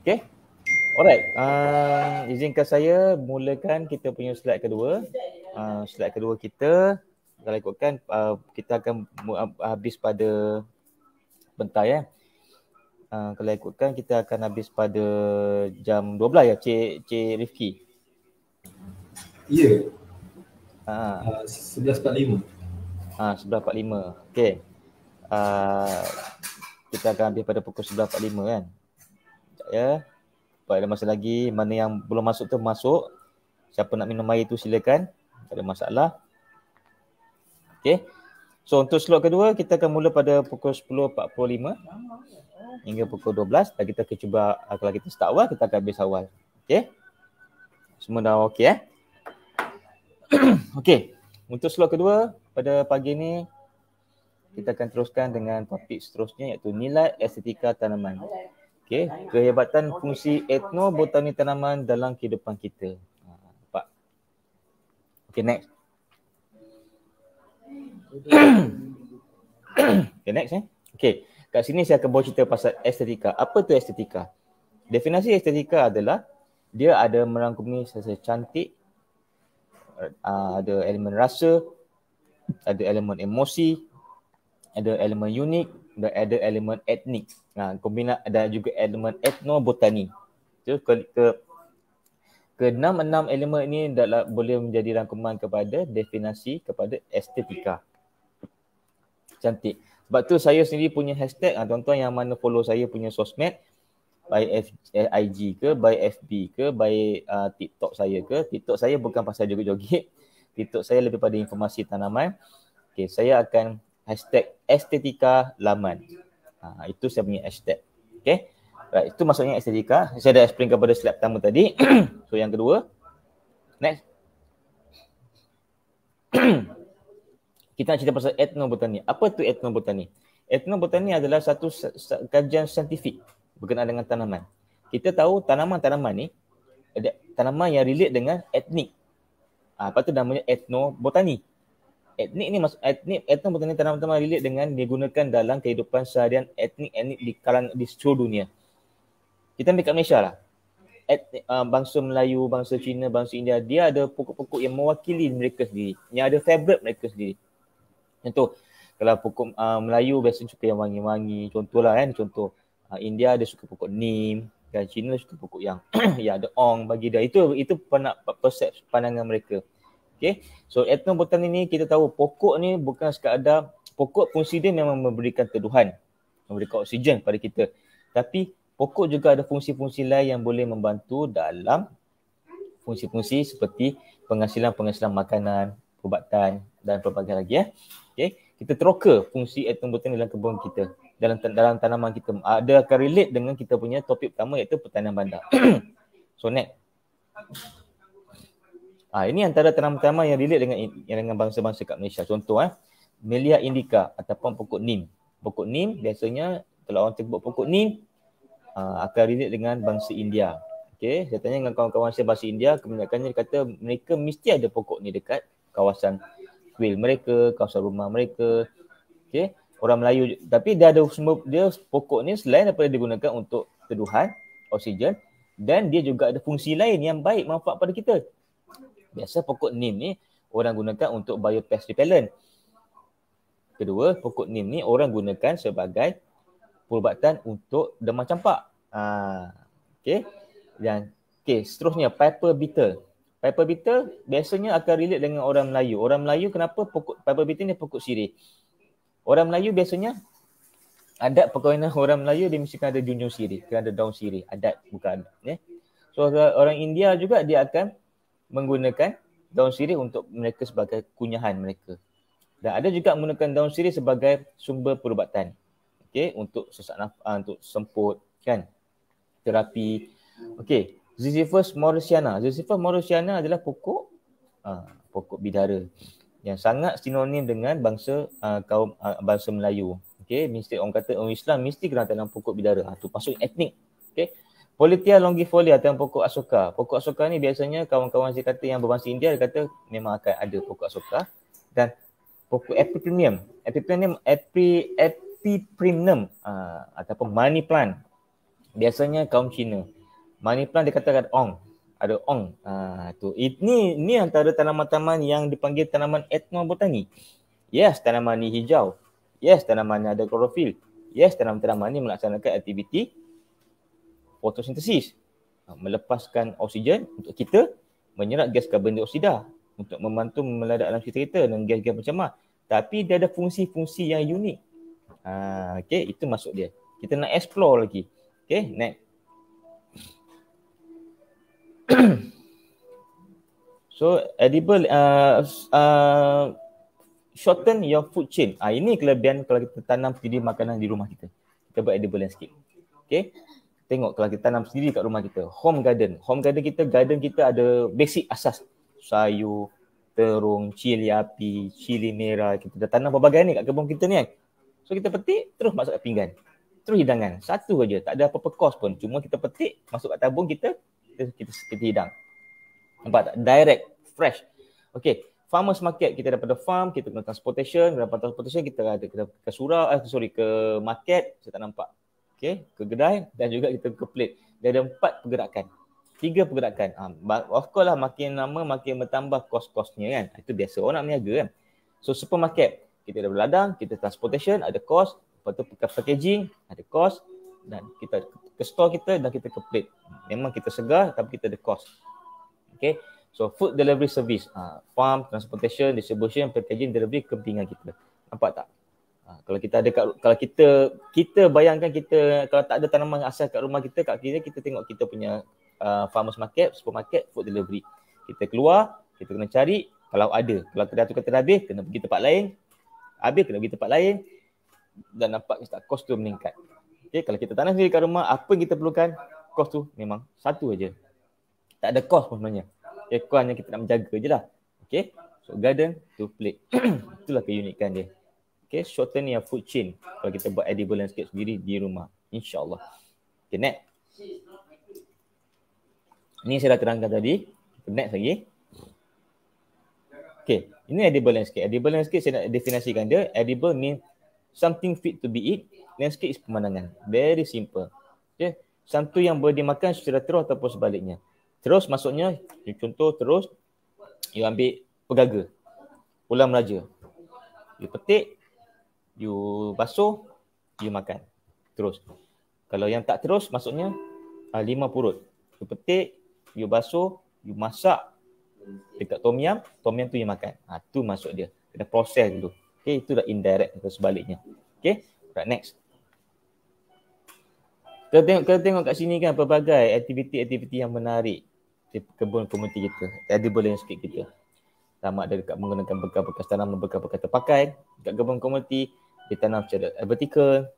Okay. Alright. Izinkan saya mulakan kita punya slide kedua. Slide kedua kita, kalau ikutkan, kita akan habis pada bentar ya. Kalau ikutkan kita akan habis pada jam 12 ya, Cik Rifki? Ya. 11.45. 11.45. Okey. Kita akan habis pada pukul 11.45 kan. Sekejap ya. Ada masa lagi, mana yang belum masuk tu masuk. Siapa nak minum air tu silakan. Tak ada masalah. Okey. So untuk slot kedua kita akan mula pada pukul 10.45 hingga pukul 12 dan kita akan cuba, kalau kita start awal kita akan habis awal. Okey. Semua dah okey Okey. Untuk slot kedua pada pagi ni kita akan teruskan dengan topik seterusnya iaitu nilai estetika tanaman. Okey, kehebatan fungsi etnobotani tanaman dalam kehidupan kita. Nampak? Okey, next. Okay, next Okey, kat sini saya akan bawa cerita pasal estetika. Apa tu estetika? Definisi estetika adalah dia ada merangkumi sesuatu cantik, ada elemen rasa, ada elemen emosi, ada elemen unik dan ada elemen etnik. Kombinasi ada juga elemen etnobotani. So, enam elemen ini boleh menjadi rangkuman kepada definisi kepada estetika. Cantik. Sebab tu saya sendiri punya hashtag, tuan-tuan yang mana follow saya punya sosmed, by IG ke, by FB ke, by TikTok saya ke. TikTok saya bukan pasal joget-joget. TikTok saya lebih pada informasi tanaman. Okay, saya akan hashtag estetika laman. Itu saya punya hashtag. Okay. Right, itu maksudnya estetika. Saya dah explain kepada slide pertama tadi. So yang kedua. Next. Kita nak cerita pasal etnobotani. Apa tu etnobotani? Etnobotani adalah satu kajian saintifik berkenaan dengan tanaman. Kita tahu tanaman-tanaman ni ada tanaman yang relate dengan etnik. Apa tu namanya etnobotani. Etnik ni etnobotani tanaman-tanaman relate dengan digunakan dalam kehidupan seharian etnik di seluruh dunia. Kita ambil kat Malaysia lah. Bangsa Melayu, bangsa Cina, bangsa India, dia ada pokok-pokok yang mewakili mereka sendiri. Yang ada favorite mereka sendiri. Contoh, kalau pokok Melayu biasanya suka yang wangi-wangi. Contohlah contoh India dia suka pokok Neem, dan Cina suka pokok yang yang ada ong bagi dia. Itu persepsi pandangan mereka. Okay. So etnobotani ni kita tahu pokok ni bukan sekadar pokok, fungsi dia memang memberikan teduhan, memberikan oksigen kepada kita. Tapi pokok juga ada fungsi-fungsi lain yang boleh membantu dalam fungsi-fungsi seperti penghasilan makanan, perubatan dan pelbagai lagi Okay. Kita teroka fungsi etnobotani dalam kebun kita, dalam tanaman kita. Ada akan relate dengan kita punya topik pertama iaitu pertanian bandar. So next. Ini antara tanaman-tanaman yang relate dengan bangsa-bangsa kat Malaysia. Contoh Melia indica ataupun pokok Neem. Pokok Neem biasanya kalau orang sebut pokok Neem akan relate dengan bangsa India. Okey, saya tanya dengan kawan-kawan saya bangsa India, kebanyakannya dia kata mereka mesti ada pokok ni dekat kawasan kuil mereka, kawasan rumah mereka. Okey, orang Melayu tapi dia ada pokok ni selain daripada digunakan untuk teduhan, oksigen, dan dia juga ada fungsi lain yang baik manfaat pada kita. Biasa pokok Neem ni orang gunakan untuk biopest repellent. Kedua, pokok Neem ni orang gunakan sebagai perubatan untuk demam campak. Okey. Dan seterusnya piper beetle. Piper beetle biasanya akan relate dengan orang Melayu. Orang Melayu kenapa pokok piper beetle ni pokok sirih. Orang Melayu biasanya adat perkahwinan orang Melayu dia mesti ada junjung sirih, kena ada daun sirih, adat bukan So orang India juga dia akan menggunakan daun sirih untuk mereka sebagai kunyahan mereka. Dan ada juga menggunakan daun sirih sebagai sumber perubatan. Okey, untuk sesak nafas, untuk semput kan. Terapi. Okey, Ziziphus mauritiana. Ziziphus mauritiana adalah pokok bidara yang sangat sinonim dengan bangsa kaum bangsa Melayu. Okey, mesti orang kata orang Islam mesti kena tanam pokok bidara. Tu masuk etnik. Okey. Politeia longifolia atau pokok asoka. Pokok asoka ni biasanya kawan-kawan saya kata yang berbangsa India dia kata memang akan ada pokok asoka. Dan pokok epiprenum ataupun money plant. Biasanya kaum Cina. Money plant dia katakan ong. Ada ong. Ini antara tanaman-tanaman yang dipanggil tanaman etnobotani. Yes, tanaman ni hijau. Yes, tanaman ni ada klorofil. Yes, tanaman-tanaman ni melaksanakan aktiviti fotosintesis. Melepaskan oksigen untuk kita, menyerap gas karbon dioksida untuk membantu meladak dalam kita dan gas-gas macam. Tapi dia ada fungsi-fungsi yang unik. Okay, itu masuk dia. Kita nak explore lagi. Okay, next. So, edible shorten your food chain. Ini kelebihan kalau kita tanam sendiri makanan di rumah kita. Kita buat edible landscape. Okay. Tengok kalau kita tanam sendiri kat rumah kita. Home garden. Home garden kita ada basic asas. Sayur, terung, cili api, cili merah. Kita dah tanam berbagai ni kat kebun kita ni kan. So kita petik, terus masuk kat pinggan. Terus hidangan. Satu aja. Tak ada apa-apa kos pun. Cuma kita petik, masuk kat tabung kita hidang. Nampak tak? Direct, fresh. Okay. Farmers market, kita daripada farm, kita kena transportation. Daripada transportation, kita ada ke surau, ke market. Saya tak nampak. Okay. Ke kedai dan juga kita ke plate. Dia ada 4 pergerakan. 3 pergerakan. Of course lah, makin lama makin bertambah kos-kosnya kan. Itu biasa orang nak berniaga kan. So supermarket, kita ada ladang, kita transportation, ada kos. Lepas tu packaging, ada kos. Dan kita ke store kita dan kita ke plate. Memang kita segar tapi kita ada kos. Okay. So food delivery service, farm, transportation, distribution, packaging, delivery ke pinggan kita. Nampak tak? Kalau kita ada kalau kita bayangkan kita kalau tak ada tanaman asal kat rumah kita, kat kita tengok kita punya farmers market, supermarket, food delivery. Kita keluar, kita kena cari kalau ada. Kalau kedai tu kata dah habis, kena pergi tempat lain. Habis kena pergi tempat lain dan nampak kos tu meningkat. Okay, kalau kita tanam sendiri kat rumah, apa yang kita perlukan, kos tu memang satu aja. Tak ada kos pun sebenarnya. Okay, kos hanya kita nak menjaga je lah. Okay, so garden to plate. Itulah keunikan dia. Okay, shorten your food chain kalau kita buat edible landscape sendiri di rumah. InsyaAllah. Okay, next. Ini saya dah terangkan tadi. Next lagi. Okay, ini edible landscape. Edible landscape saya nak definisikan dia. Edible means something fit to be eat. Landscape is pemandangan. Very simple. Okay, something yang boleh dimakan secara terus ataupun sebaliknya. Terus maksudnya, contoh terus, you ambil pegaga, ulam raja. You petik, you basuh, you makan. Terus. Kalau yang tak terus, maksudnya 5 purut. You petik, you basuh, you masak dekat tom yum tu you makan. Tu masuk dia. Kena proses dulu. Okay, itu dah indirect atau sebaliknya. Okay, right, next. Kita tengok kat sini kan pelbagai aktiviti-aktiviti yang menarik di kebun komuniti kita, edible landscape kita. Sama ada dekat menggunakan bekas-bekas tanaman, bekas-bekas terpakai. Dekat kebun komuniti, ditanam secara vertikal.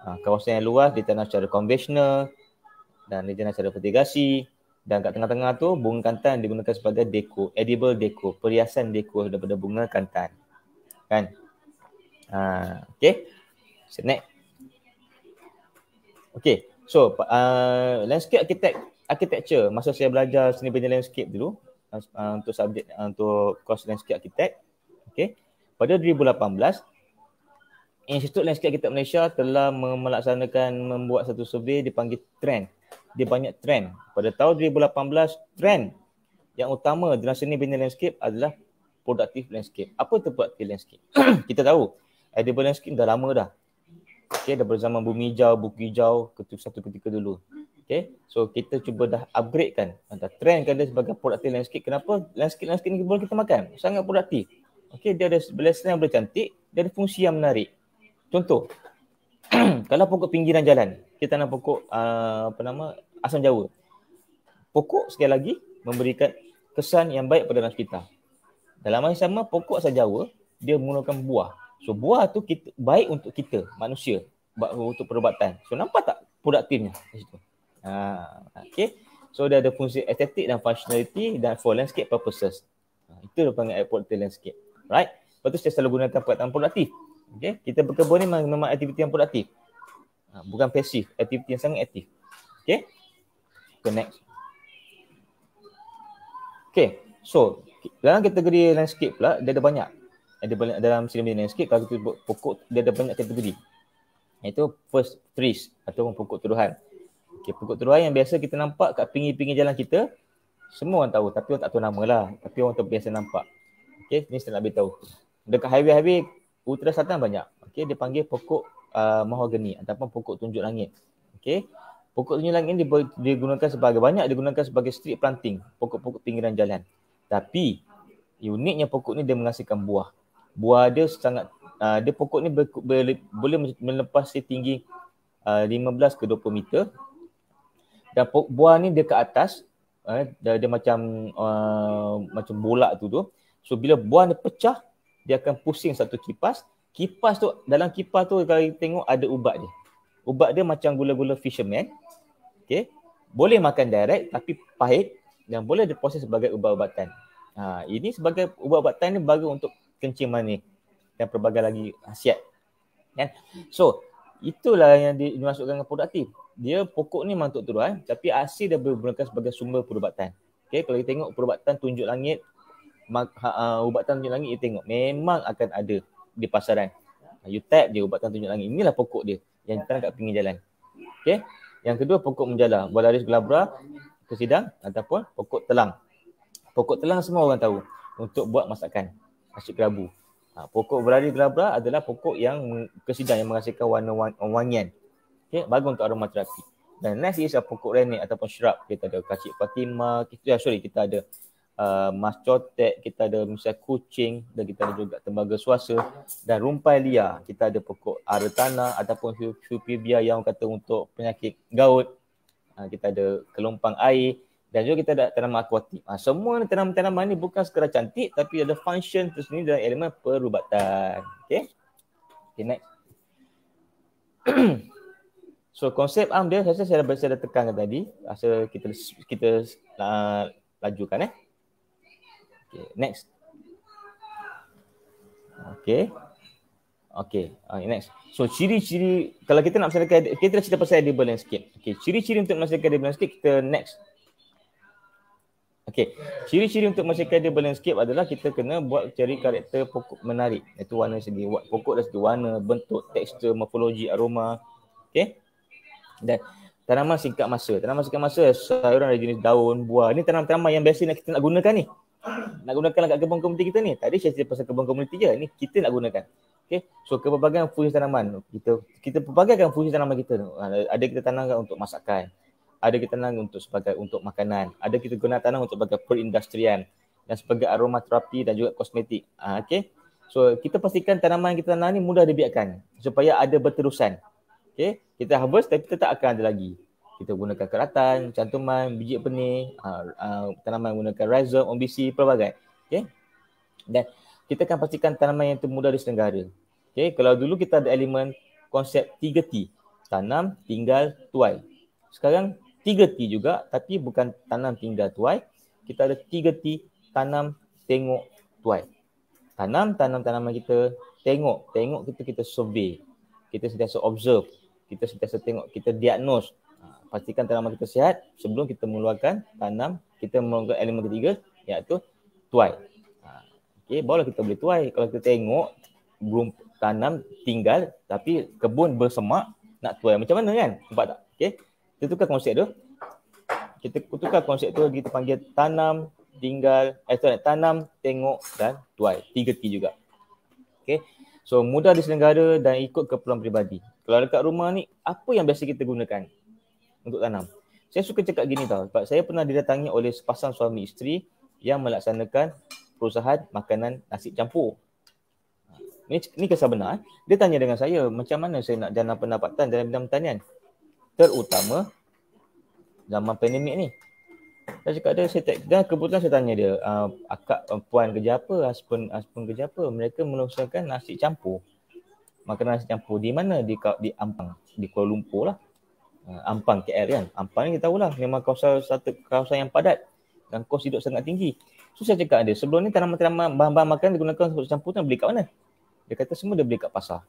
Kawasan yang luas ditanam secara konvensional dan ditanam secara vertigasi. Dan kat tengah-tengah tu, bunga kantan digunakan sebagai dekor, edible dekor, perhiasan dekor daripada bunga kantan. Kan? Okay. So, next. Okay. So, landscape architecture, masa saya belajar seni bina landscape dulu untuk subjek untuk course landscape architect. Okay. Pada 2018, Institut Landscape Architect Malaysia telah membuat satu survey dipanggil trend. Dia banyak trend. Pada tahun 2018, trend yang utama dalam seni bina landscape adalah productive landscape. Apa itu productive landscape? Kita tahu edible landscape dah lama dah. Okay, dah berzaman bumi hijau, buku hijau satu ketika dulu. Okay, so kita cuba dah upgrade kan. Trend kan dia sebagai productive landscape. Kenapa? Landscape ni boleh kita makan. Sangat produktif. Okay, dia ada belasan yang boleh cantik. Dia ada fungsi yang menarik. Contoh, kalau pokok pinggiran jalan, kita tanam pokok asam jawa. Pokok sekali lagi memberikan kesan yang baik pada orang sekitar. Dalam masa yang sama, pokok asam jawa, dia menggunakan buah. So buah tu baik untuk kita, manusia, untuk perubatan. So nampak tak produktifnya di situ? Okay. So dia ada fungsi estetik dan functionality dan for landscape purposes. Itu dia panggil productive landscape. Right? Lepas tu saya selalu gunakan perkataan produktif. Okay. Kita berkebun ni memang aktiviti yang produktif. Bukan pasif, aktiviti yang sangat aktif. Okay. So next. Okay. So dalam kategori landscape pula, dia ada banyak. Dalam seni bina landscape, kalau kita buat pokok, dia ada banyak kategori. Iaitu first trees ataupun pokok tuduhan. Okay, pokok teruai yang biasa kita nampak kat pinggir-pinggir jalan kita, semua orang tahu tapi orang tak tahu nama lah. Tapi orang tu biasa nampak. Okay, ni saya nak beritahu. Dekat highway Utara Selatan banyak. Okay, dia panggil pokok mahogany ataupun pokok tunjuk langit. Okay, pokok tunjuk langit ni digunakan sebagai street planting, pokok-pokok pinggiran jalan. Tapi uniknya pokok ni dia menghasilkan buah. Buah dia sangat dia pokok ni boleh melepas tinggi 15 ke 20 meter. Dan buah ni dia ke atas, dia macam bola tu. So bila buah ni pecah, dia akan pusing satu kipas. Kipas tu, dalam kipas tu kalau kita tengok ada ubat dia. Ubat dia macam gula-gula fisherman. Okay. Boleh makan direct tapi pahit dan boleh diproses sebagai ubat-ubatan. Ini sebagai ubat-ubatan ni bagi untuk kencing manis dan pelbagai lagi khasiat. Kan? So, itulah yang dimasukkan dengan produktif. Dia pokok ni memang untuk teruai tapi asli dia digunakan sebagai sumber perubatan. Okay, kalau kita tengok perubatan tunjuk langit, ubatan tunjuk langit, kita tengok memang akan ada di pasaran. You type dia ubatan tunjuk langit. Inilah pokok dia yang ditanam kat pinggir jalan. Okay. Yang kedua pokok menjala, Bualaris glabra, kesidang ataupun pokok telang. Pokok telang semua orang tahu untuk buat masakan nasi kerabu. Pokok Bualaris glabra adalah pokok yang kesidang yang menghasilkan warna wangian. Okay, bagus untuk aromaterapi. Dan next is pokok renek ataupun shrub. Kita ada kacik Fatimah, kita ada mas cotek, kita ada misalnya kucing, dan kita ada juga tembaga suasa dan rumpai liar. Kita ada pokok aretana ataupun Hupibia yang kata untuk penyakit gaut. Kita ada kelompang air dan juga kita ada tanaman akuatik. Semua tanaman-tanaman ni bukan sekadar cantik tapi ada function tersendiri dalam elemen perubatan. Okay, next. So konsep dia saya dah tekankan tadi. Rasa kita lajukan Okay, next. Okay, next. So ciri-ciri kalau kita nak melaksanakan, kita dah cerita pasal edible landscape. Okay, ciri-ciri untuk melaksanakan edible landscape kita next. Okay, ciri-ciri untuk melaksanakan edible landscape adalah kita kena buat cari karakter pokok menarik. Itu warna segi, pokok dari segi warna, bentuk, tekstur, morfologi, aroma. Okay. Dan tanaman singkat masa. Tanaman singkat masa sayuran dari jenis daun, buah. Ini tanaman-tanaman yang biasa kita nak gunakan ni. Nak gunakan kat kebun komuniti kita ni. Tadi saya cerita pasal kebun komuniti je. Ni kita nak gunakan. Okay. So kepelbagaian fungsi tanaman. Kita pelbagaikan fungsi tanaman kita. Ada kita tanamkan untuk masakan. Ada kita tanam untuk makanan. Ada kita guna tanam untuk sebagai perindustrian dan sebagai aromaterapi dan juga kosmetik. Okay. So kita pastikan tanaman yang kita tanam ni mudah dibiarkan supaya ada berterusan. Okay. Kita harvest tapi tetap akan ada lagi. Kita gunakan keratan, cantuman, biji benih, tanaman gunakan rhizome, OBC, pelbagai. Okay. Dan kita akan pastikan tanaman yang itu mudah diselenggara. Okay. Kalau dulu kita ada elemen konsep 3T. Tanam, tinggal, tuai. Sekarang 3T juga tapi bukan tanam, tinggal, tuai. Kita ada 3T, tanam, tengok, tuai. Tanam tanaman kita, tengok kita survey. Kita sentiasa observe. Kita sentiasa tengok, kita diagnose. Pastikan tanaman kita sihat sebelum kita mengeluarkan tanam, kita mengeluarkan elemen ketiga iaitu tuai. Okay, barulah kita boleh tuai. Kalau kita tengok belum tanam, tinggal tapi kebun bersemak nak tuai macam mana kan? Nampak tak? Okay. Kita tukar konsep tu. Kita panggil tanam, tinggal, tanam, tengok dan tuai. 3T juga. Okay. So mudah diselenggara dan ikut keperluan peribadi. Kalau dekat rumah ni, apa yang biasa kita gunakan untuk tanam? Saya suka cakap gini tau. Sebab saya pernah didatangi oleh sepasang suami isteri yang melaksanakan perusahaan makanan nasi campur. Ini kisah benar. Dia tanya dengan saya, macam mana saya nak jana pendapatan dalam bidang pertanian? Terutama zaman pandemik ni. Saya cakap dan kebetulan saya tanya dia, akak puan kerja apa, husband kerja apa? Mereka mengusahakan nasi campur. Makanan nasi campur di mana? Di Ampang, di Kuala Lumpur lah. Ampang KL kan. Ampang ni kita tahulah memang kawasan yang padat dan kos hidup sangat tinggi. So saya cakap dia, sebelum ni tanaman-tanaman bahan-bahan makanan digunakan untuk campur tu beli kat mana? Dia kata semua dia beli kat pasar.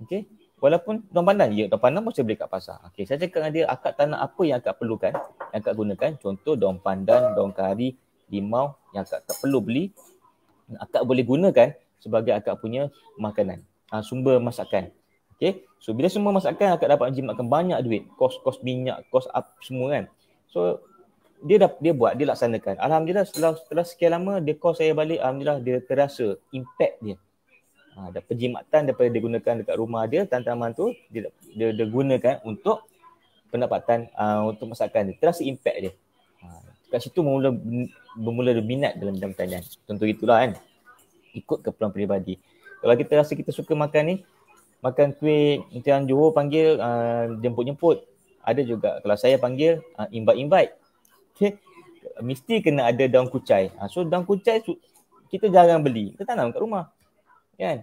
Okey. Walaupun daun pandan, daun pandan pun saya beli kat pasar. Okey, saya cakap dengan dia, akak tanam apa yang akak perlukan, yang akak gunakan. Contoh daun pandan, daun kari, limau yang akak tak perlu beli, akak boleh gunakan sebagai akak punya makanan, sumber masakan. Okay. So bila semua masakan akak dapat menjimatkan banyak duit, kos minyak, kos up semua kan. So dia buat, dia laksanakan. Alhamdulillah setelah sekian lama dia call saya balik, alhamdulillah dia terasa impact dia. Dan penjimatan daripada dia gunakan dekat rumah dia, tanaman tu dia gunakan untuk pendapatan untuk masakan dia. Terasa impact dia. Kat situ bermula minat dalam bidang pertanian. Contoh itulah kan. Ikut keperluan peribadi. Kalau kita rasa kita suka makan ni, makan kuih yang Johor panggil jemput-jemput. Ada juga kalau saya panggil invite. Okay. Mesti kena ada daun kucai. So daun kucai kita jarang beli. Kita tanam kat rumah. Kan?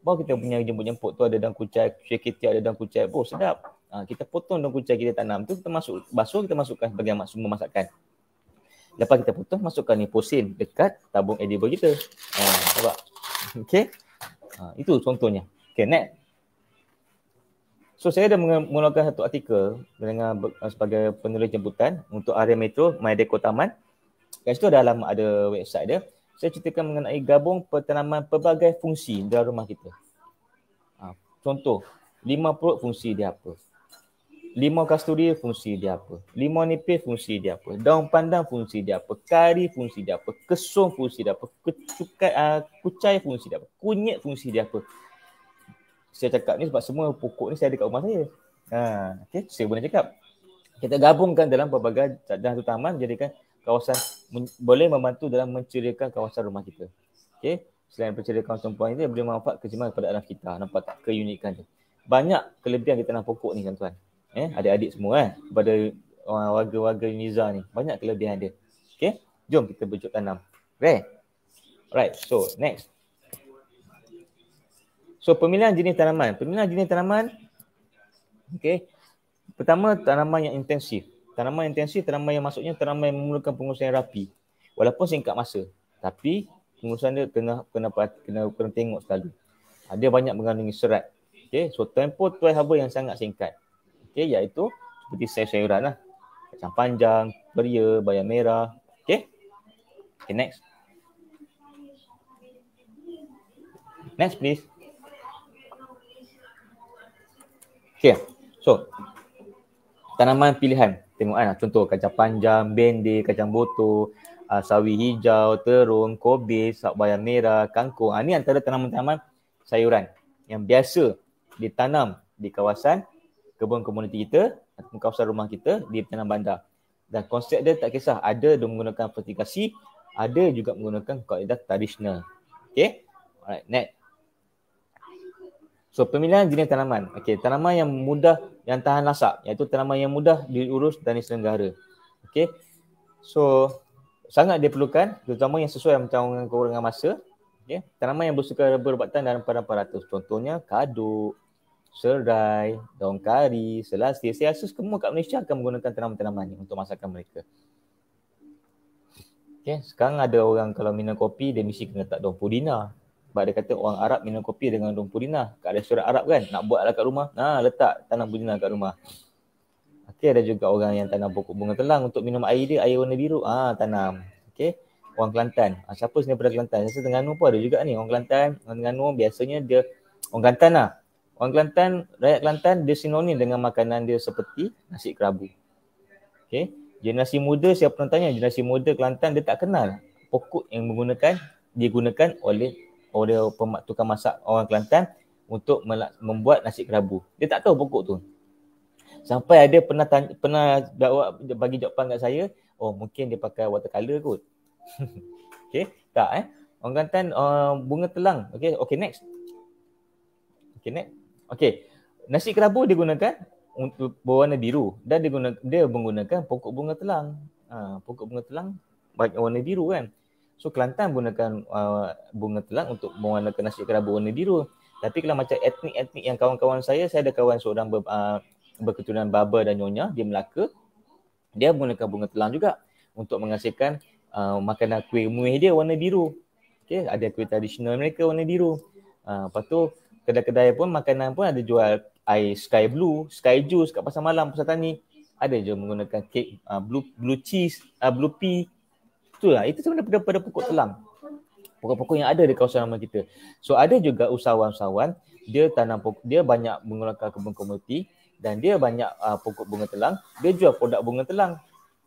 Baru kita punya jemput-jemput tu ada daun kucai, syekiti ada daun kucai. Oh sedap. Kita potong daun kucai kita tanam tu, kita masuk basuh, kita masukkan sebagai semua masakan. Lepas kita potong, masukkan nitrogen dekat tabung edible kita. Nampak? Okay. Itu contohnya. Okay, next. So saya dah mengeluarkan satu artikel dengan sebagai penulis jemputan untuk area metro MyDeco Taman. Kat situ ada alamat, ada website dia. Saya ceritakan mengenai gabung pertanaman pelbagai fungsi dalam rumah kita. Contoh, limau perut fungsi dia apa? Limau kasturi fungsi dia apa? Limau nipis fungsi dia apa? Daun pandan fungsi dia apa? Kari fungsi dia apa? Kesum fungsi dia apa? Kucai fungsi dia apa? Kunyit fungsi dia apa? Saya cakap ni sebab semua pokok ni saya ada kat rumah saya. Okay, saya boleh cakap. Kita gabungkan dalam pelbagai dalam satu taman, jadikan kawasan boleh membantu dalam menceriakan kawasan rumah kita. Okay, selain menceriakan kawasan rumah ini, boleh manfaat kejimat kepada alam kita. Nampak tak keunikan dia? Banyak kelebihan kita tanam pokok ni tuan-tuan. Adik-adik semua kepada warga-warga Niza ni. Banyak kelebihan dia. Okay, jom kita bercocok tanam. Okay. Alright, so next. So pemilihan jenis tanaman. Okay. Pertama, tanaman yang intensif. Tanaman yang maksudnya tanaman yang memerlukan pengurusan yang rapi. Walaupun singkat masa. Tapi pengurusan dia kena tengok selalu. Dia banyak mengandungi serat. Okay. So tempoh tuai haba yang sangat singkat. Okay. Iaitu seperti sayur-sayuran lah. Kacang panjang, beria, bayam merah. Okay. Okay, next. Next please. Okay, so tanaman pilihan. Tengok kan, contoh kacang panjang, bende, kacang botor, sawi hijau, terung, kobis, bayam merah, kangkung. Ini antara tanaman-tanaman sayuran yang biasa ditanam di kawasan kebun komuniti kita atau kawasan rumah kita di Penang Bandar. Dan konsep dia tak kisah, ada dia menggunakan fertigasi, ada juga menggunakan kaedah tradisional. Okay, alright, next. So pemilihan jenis tanaman. Okey, tanaman yang mudah, yang tahan lasak, iaitu tanaman yang mudah diurus dan diselenggara. Okey. So sangat diperlukan, terutama yang sesuai dengan kekurangan masa. Okey, tanaman yang bersuka berbatan dalam 400. Contohnya kaduk, serai, daun kari, selasih. Saya rasa semua kat Malaysia akan menggunakan tanaman-tanaman ni untuk masakan mereka. Okey, sekarang ada orang kalau minum kopi dia mesti kena letak daun pudina. Sebab dia kata orang Arab minum kopi dengan daun pudina. Kat restoran Arab kan, nak buat lah kat rumah. Letak tanam pudina kat rumah. Okey, ada juga orang yang tanam pokok bunga telang untuk minum air dia, air warna biru. Tanam. Okey, orang Kelantan. Siapa sebenarnya daripada Kelantan? Saya rasa Terengganu pun ada juga ni. Orang Kelantan, orang Terengganu biasanya dia, orang Kelantan lah. Orang Kelantan, rakyat Kelantan dia sinonim dengan makanan dia seperti nasi kerabu. Okey, generasi muda, saya pernah tanya, generasi muda Kelantan dia tak kenal pokok yang digunakan oleh tukang masak orang Kelantan untuk membuat nasi kerabu. Dia tak tahu pokok tu. Sampai ada pernah bagi jawapan kat saya, mungkin dia pakai watercolor kot. Okey, tak Orang Kelantan bunga telang. Okey, next. Okey, nasi kerabu digunakan untuk berwarna biru dan dia menggunakan pokok bunga telang. Pokok bunga telang warna biru kan. So Kelantan gunakan bunga telang untuk mewarnakan nasi kerabu warna biru. Tapi kalau macam etnik-etnik yang kawan-kawan saya ada kawan seorang berketurunan Baba dan Nyonya di Melaka, dia menggunakan bunga telang juga untuk menghasilkan makanan kuih muih dia warna biru. Okay, ada kuih tradisional mereka warna biru. Lepas tu kedai-kedai pun makanan pun ada jual air sky blue, sky juice kat pasar malam, pasar tani. Ada je menggunakan kek blue cheese, blue pea. Itulah, itu sebenarnya daripada pokok telang. Pokok-pokok yang ada di kawasan rumah kita. So ada juga usahawan-usahawan dia tanam pokok, dia banyak menggunakan kebun komoditi dan dia banyak pokok bunga telang, dia jual produk bunga telang.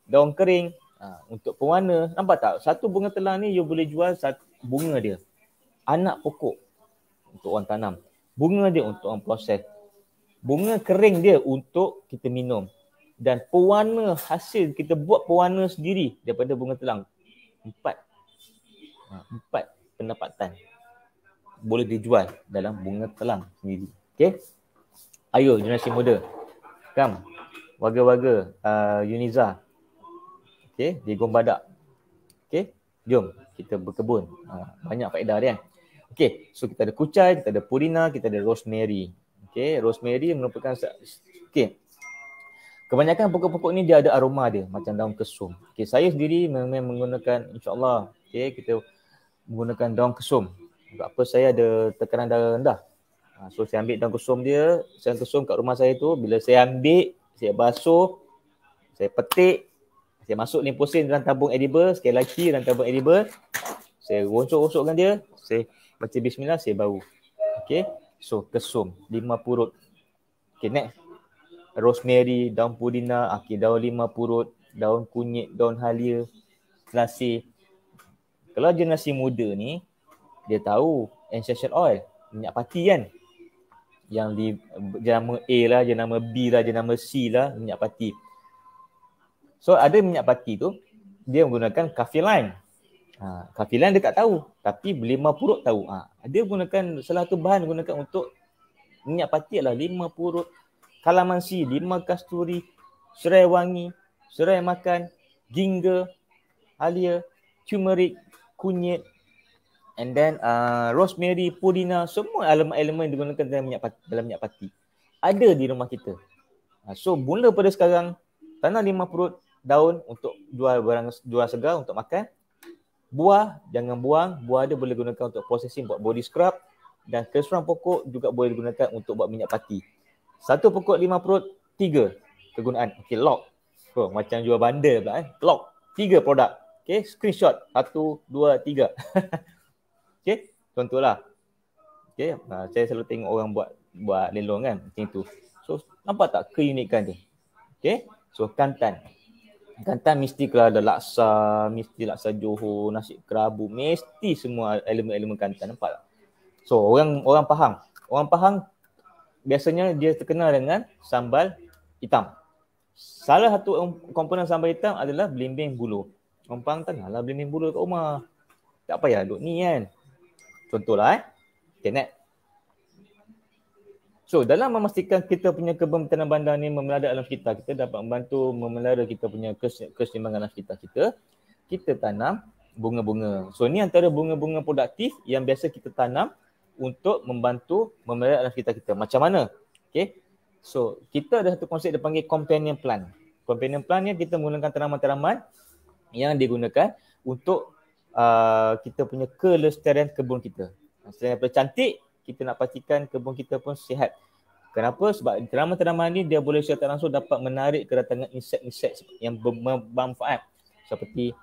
Daun kering untuk pewarna. Nampak tak? Satu bunga telang ni you boleh jual bunga dia. Anak pokok untuk orang tanam. Bunga dia untuk orang proses. Bunga kering dia untuk kita minum. Dan pewarna hasil, kita buat pewarna sendiri daripada bunga telang. 4 pendapatan boleh dijual dalam bunga telang sendiri. Okay? Ayo generasi muda. Come. Warga-warga Uniza. Okay, di Gombadak. Okay, jom kita berkebun. Banyak faedah dia kan. Okay, so kita ada kucai, kita ada purina, kita ada rosemary. Okay, rosemary merupakan kebanyakan pokok-pokok ni dia ada aroma dia macam daun kesum. Okay, saya sendiri memang menggunakan, insyaAllah, okay, kita menggunakan daun kesum. Sebab apa, saya ada tekanan darah rendah. So saya ambil daun kesum dia, daun kesum kat rumah saya tu, bila saya ambil, saya basuh, saya petik, saya masuk limposin dalam tabung edible, sekali lagi dalam tabung edible, saya rosok-rosokkan dia, saya baca bismillah, saya bau. Okay, so kesum, 5 purut. Okay, next. Rosemary, daun purina, daun 5 purut, daun kunyit, daun halia, selasih. Kalau generasi muda ni, dia tahu essential oil, minyak pati kan. Yang jenama A lah, jenama B lah, jenama C lah, minyak pati. So ada minyak pati tu, dia menggunakan kaffir lime. Kaffir lime dia tak tahu, tapi 5 purut tahu. Dia gunakan salah satu bahan gunakan untuk minyak pati adalah 5 purut, kalamansi, 5 kasturi, serai wangi, serai makan, ginger, halia, turmeric, kunyit, and then rosemary, purina, semua elemen-elemen digunakan dalam minyak pati. Ada di rumah kita. So mula pada sekarang, tanam 5 purut daun untuk jual segar untuk makan. Buah jangan buang, buah dia boleh gunakan untuk processing buat body scrub, dan keseluruhan pokok juga boleh digunakan untuk buat minyak pati. Satu pokok 5 purut, 3 kegunaan. Okay, lock. Oh, macam jual bundle pula Lock. 3 produk. Okay, screenshot. 1, 2, 3. Okay, contohlah. Okay, saya selalu tengok orang buat lelong kan, macam tu. So, nampak tak keunikan dia? Okay, so kantan. Kantan mesti kalau ada laksa, mesti laksa Johor, nasi kerabu, mesti semua elemen-elemen kantan, nampak tak? So orang Pahang biasanya dia terkenal dengan sambal hitam. Salah satu komponen sambal hitam adalah belimbing buluh. Orang Pahang tanahlah belimbing buluh kat rumah. Tak payah duk ni kan. Contohlah Okay, next. So dalam memastikan kita punya kebun tanam bandar ni memelada alam sekitar, kita dapat membantu memelihara kita punya keseimbangan alam sekitar kita tanam bunga-bunga. So ni antara bunga-bunga produktif yang biasa kita tanam untuk membantu memelihara alam sekitar kita. Macam mana? Okay. So kita ada satu konsep dipanggil companion plant. Companion plant ni kita menggunakan tanaman-tanaman yang digunakan untuk kita punya kelestarian kebun kita. Selain daripada cantik, kita nak pastikan kebun kita pun sihat. Kenapa? Sebab tanaman-tanaman ni dia boleh secara langsung dapat menarik kedatangan insek-insek yang bermanfaat seperti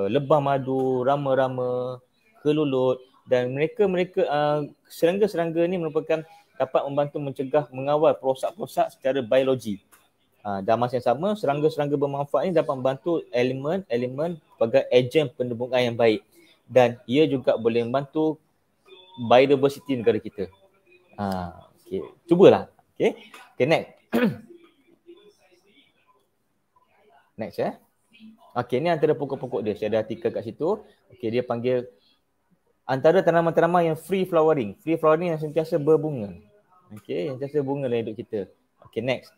lebah madu, rama-rama, kelulut, dan mereka serangga-serangga ni merupakan dapat membantu mencegah, mengawal perosak-perosak secara biologi. Dalam masa yang sama, serangga-serangga bermanfaat ni dapat membantu elemen sebagai ejen penumbuhan yang baik, dan ia juga boleh membantu biodiversity negara kita. Okay. Cubalah. Okay, next. Next Okay, ni antara pokok-pokok dia. Saya ada artikel kat situ. Okay, dia panggil antara tanaman-tanaman yang free flowering. Free flowering yang sentiasa berbunga. Okay, yang sentiasa bunga dalam hidup kita. Okay, next.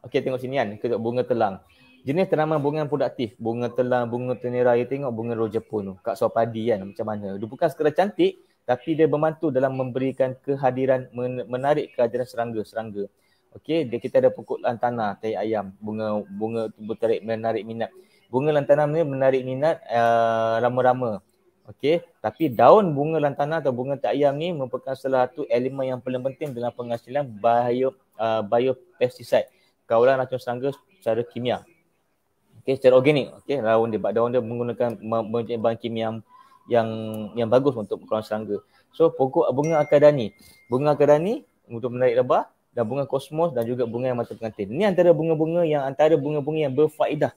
Okay, tengok sini kan. Kita bunga telang. Jenis tanaman bunga yang produktif. Bunga telang, bunga tenerai. Tengok bunga roja pun tu. Kak Suapadi kan macam mana. Dia bukan sekadar cantik, tapi dia membantu dalam memberikan kehadiran, menarik kehadiran serangga-serangga. Okey, kita ada pokok lantana, tai ayam. Bunga tu menarik minat. Bunga lantana ni menarik minat rama-rama. Okey, tapi daun bunga lantana atau bunga tai ayam ni merupakan salah satu elemen yang paling penting dalam penghasilan biopesticide. Kawalan racun serangga secara kimia. Okay, secara organik. Okay, daun dia menggunakan bahan kimia yang bagus untuk kawalan serangga. So pokok bunga akadani untuk menarik lebah, dan bunga kosmos dan juga bunga yang mata pengantin. Ini antara bunga-bunga yang berfaedah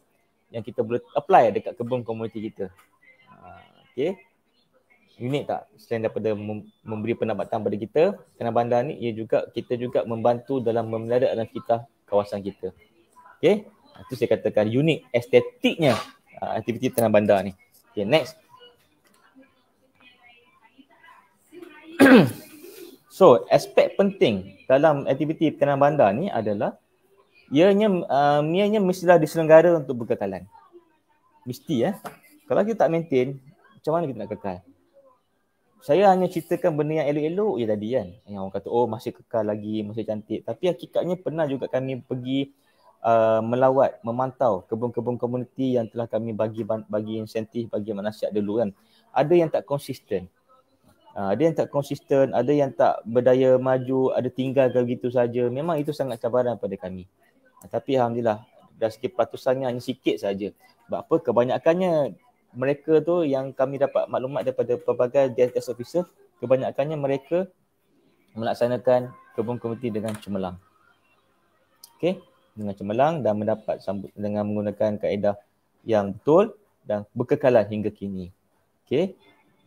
yang kita boleh apply dekat kebun komuniti kita. Okey. Unik tak? Selain daripada memberi pendapatan pada kita, tanam bandar ni kita juga membantu dalam memelihara alam sekitar kawasan kita. Okey. Itu saya katakan unik estetiknya aktiviti tanam bandar ni. Okey, next. So, aspek penting dalam aktiviti tanam bandar ni adalah ianya mestilah diselenggara untuk berkekalan. Mesti Kalau kita tak maintain, macam mana kita nak kekal? Saya hanya ceritakan benda yang elok-elok je tadi kan. Yang orang kata, masih kekal lagi, masih cantik. Tapi hakikatnya pernah juga kami pergi melawat, memantau kebun-kebun komuniti yang telah kami bagi insentif, bagi nasihat dulu kan. Ada yang tak konsisten. Ada yang tak berdaya maju, ada tinggalkan begitu saja. Memang itu sangat cabaran pada kami. Tapi alhamdulillah, dari segi peratusannya hanya sikit saja. Sebab apa? Kebanyakannya mereka tu yang kami dapat maklumat daripada pelbagai DSS officer, kebanyakannya mereka melaksanakan kebun komuniti dengan cemerlang. Okey, dengan cemerlang dan mendapat dengan menggunakan kaedah yang betul dan berkekalan hingga kini. Okey.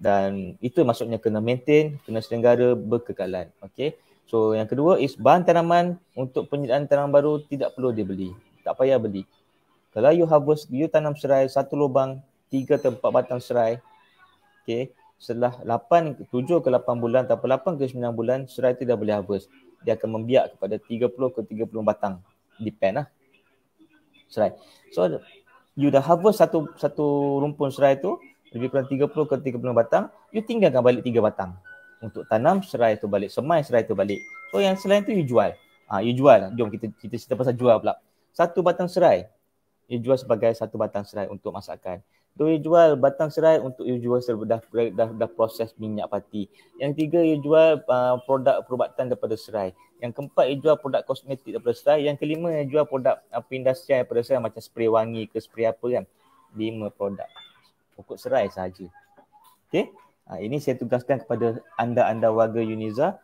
Dan itu maksudnya kena maintain, kena selenggara berkekalan. Okey. So yang kedua is bahan tanaman untuk penyediaan tanaman baru tidak perlu dibeli. Tak payah beli. Kalau you tanam serai satu lubang 3 atau 4 batang serai. Okey, setelah 7 ke 8 bulan atau 8 ke 9 bulan serai tu dah boleh harvest. Dia akan membiak kepada 30 ke 30 batang. Depend serai. So you dah harvest satu rumpun serai tu lebih kurang 30 ke 30 batang, you tinggalkan balik 3 batang untuk tanam serai tu balik, semai serai tu balik. So yang selain tu you jual. You jual. Jom kita cerita pasal jual pula. Satu batang serai you jual sebagai satu batang serai untuk masakan. You jual batang serai untuk you jual dah proses minyak pati. Yang ketiga you jual produk perubatan daripada serai. Yang keempat you jual produk kosmetik daripada serai. Yang kelima you jual produk industrial daripada serai macam spray wangi ke spray apa kan. 5 produk pokok serai sahaja. Okey. Ini saya tugaskan kepada anda warga Uniza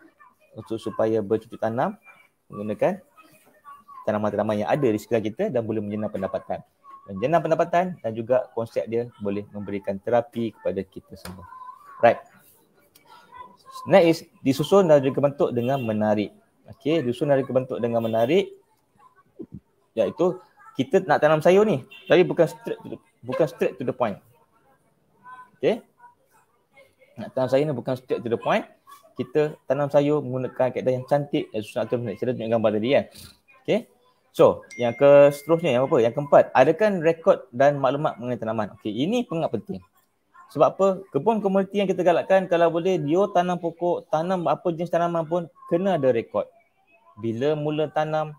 untuk supaya bercocok tanam menggunakan tanaman-tanaman yang ada di sekitar kita dan boleh menjenang pendapatan. Menjenang pendapatan dan juga konsep dia boleh memberikan terapi kepada kita semua. Right. Next is disusun dan dibentuk dengan menarik. Okey, disusun dan dibentuk dengan menarik, iaitu kita nak tanam sayur ni, tapi bukan straight to the point. Okey. Nak tanam sayur ni bukan straight to the point. Kita tanam sayur menggunakan kaedah yang cantik, susun atur menarik. Saya dah tunjuk gambar tadi kan. Okey. So, yang seterusnya, yang apa? Yang keempat, adakan rekod dan maklumat mengenai tanaman. Okey, ini sangat penting. Sebab apa? Kebun komuniti yang kita galakkan, kalau boleh dia tanam pokok, tanam apa jenis tanaman pun, kena ada rekod. Bila mula tanam,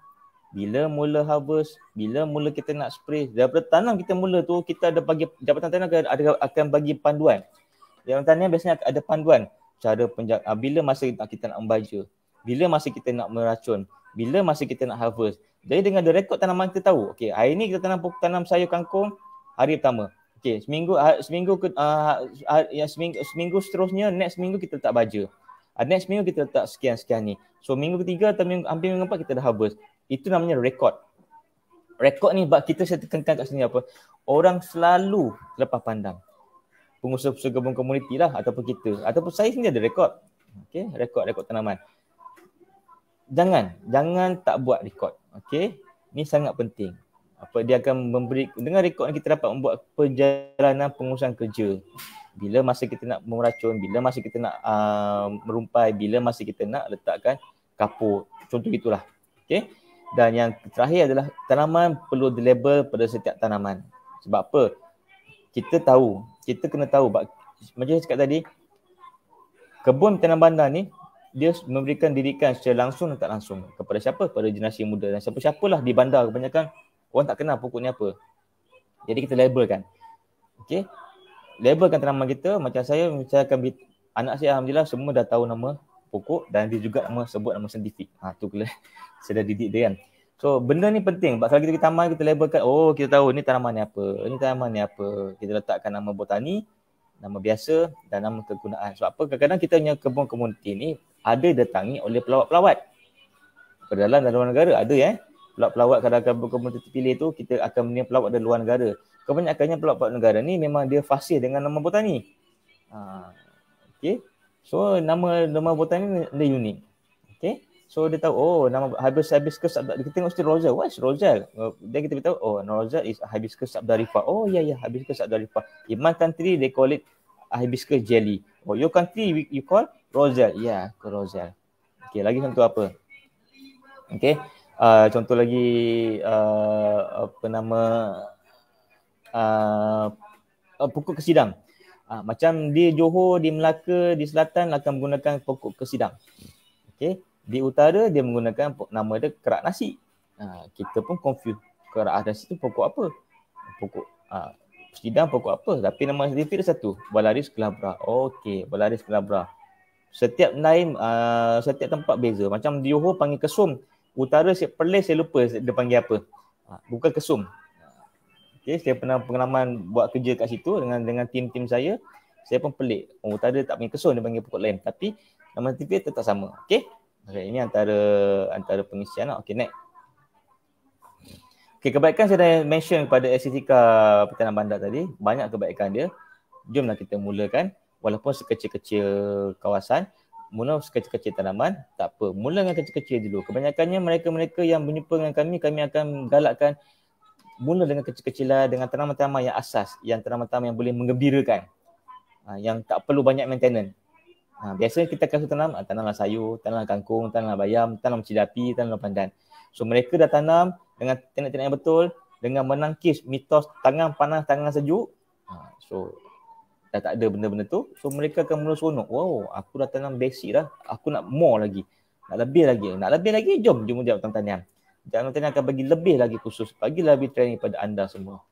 bila mula harvest, bila mula kita nak spray. Daripada tanam kita mula tu, kita ada bagi, Jabatan Tanam akan bagi panduan. Jabatan Tanam biasanya ada panduan. Cara bila masa kita nak membaja, bila masa kita nak meracun, bila masa kita nak harvest. Jadi dengan ada rekod tanaman kita tahu, okey, hari ni kita tanam sayur kangkung hari pertama. Okey, seminggu seterusnya, next minggu kita letak baja. Next minggu kita letak sekian-sekian ni. So minggu ketiga atau hampir minggu keempat kita dah harvest. Itu namanya rekod. Rekod ni kita saya tekankan kat sini apa? Orang selalu lepas pandang. Pengusaha-pengusaha kebun komuniti lah ataupun kita. Ataupun saya sendiri ada rekod. Okey, rekod tanaman. Jangan tak buat rekod. Okey, ni sangat penting. Dia akan memberi, dengan rekod ni kita dapat membuat perjalanan pengurusan kerja. Bila masa kita nak meracun, bila masa kita nak merumpai, bila masa kita nak letakkan kapur. Contoh itulah. Okey. Dan yang terakhir adalah tanaman perlu dilabel pada setiap tanaman. Sebab apa? Kita kena tahu. Macam saya cakap tadi, kebun tanam bandar ni dia memberikan didikan secara langsung dan tak langsung kepada siapa? Pada generasi muda dan siapa-siapalah di bandar kebanyakan orang tak kenal pokok ni apa. Jadi kita labelkan. Okey. Labelkan tanaman kita. Macam saya akan anak saya alhamdulillah semua dah tahu nama pokok dan dia juga sebut nama saintifik. Tu saya dah didik dia kan. So benda ni penting. Sebab kalau kita pergi taman kita labelkan, kita tahu ni tanaman ni apa. Ni tanaman ni apa. Kita letakkan nama botani. nama biasa dan nama kegunaan. Sebab apa? Kadang-kadang kita punya kebun komuniti ni ada didatangi oleh pelawat-pelawat. Dalam dan luar negara ada pelawat-pelawat kadang-kadang kebun komuniti terpilih tu kita akan menerima pelawat dari luar negara. Kebanyakannya pelawat-pelawat negara ni memang dia fasih dengan nama botani. Okay. So nama botani dia unik. Okay. So dia tahu nama hibiscus sabdarifa. Kita tengok still roselle. What's roselle? Then kita beritahu roselle is hibiscus sabdarifa. Hibiscus sabdarifa. In my country they call it hibiscus jelly. Your country you call roselle. Roselle. Okay, lagi contoh apa? Okay. Contoh lagi pokok kesidang. Macam di Johor, di Melaka, di Selatan akan menggunakan pokok kesidang. Okay. Di utara dia menggunakan nama dia kerak nasi. Kita pun confuse. Kerak nasi tu pokok apa? Pokok kesidang pokok apa? Tapi nama saintifik dia satu. Valaris glabra. Okey, Valaris glabra. Setiap lain, setiap tempat beza. Macam di Johor panggil kesum. Utara Perlis saya lupa dia panggil apa. Bukan kesum. Okay, saya pernah pengalaman buat kerja kat situ dengan tim-tim saya. Saya pun pelik. Utara tak panggil kesum, dia panggil pokok lain. Tapi nama saintifik tetap sama. Okey. Okay, ini antara pengisian. Okay, next. Okay, kebaikan saya dah mention pada estetika pertanian bandar tadi. Banyak kebaikan dia. Jomlah kita mulakan. Walaupun sekecil-kecil kawasan, mula sekecil-kecil tanaman, tak apa. Mula dengan kecil-kecil dulu. Kebanyakannya mereka-mereka yang berjumpa dengan kami akan galakkan mula dengan kecil-kecilan, dengan tanaman-tanaman yang asas, yang tanaman-tanaman yang boleh menggembirakan. Yang tak perlu banyak maintenance. Biasanya kita akan tanamlah sayur, tanamlah kangkung, tanamlah bayam, tanam cidapi, tanamlah pandan. So mereka dah tanam dengan teknik-teknik yang betul, dengan menangkis mitos tangan panas, tangan sejuk. So dah tak ada benda-benda tu. So mereka akan mula seronok. Wow, aku dah tanam basic dah. Aku nak more lagi. Nak lebih lagi, jom jawatan tanian. Jawatan tanian akan bagi lebih lagi khusus. Bagi lebih training pada anda semua.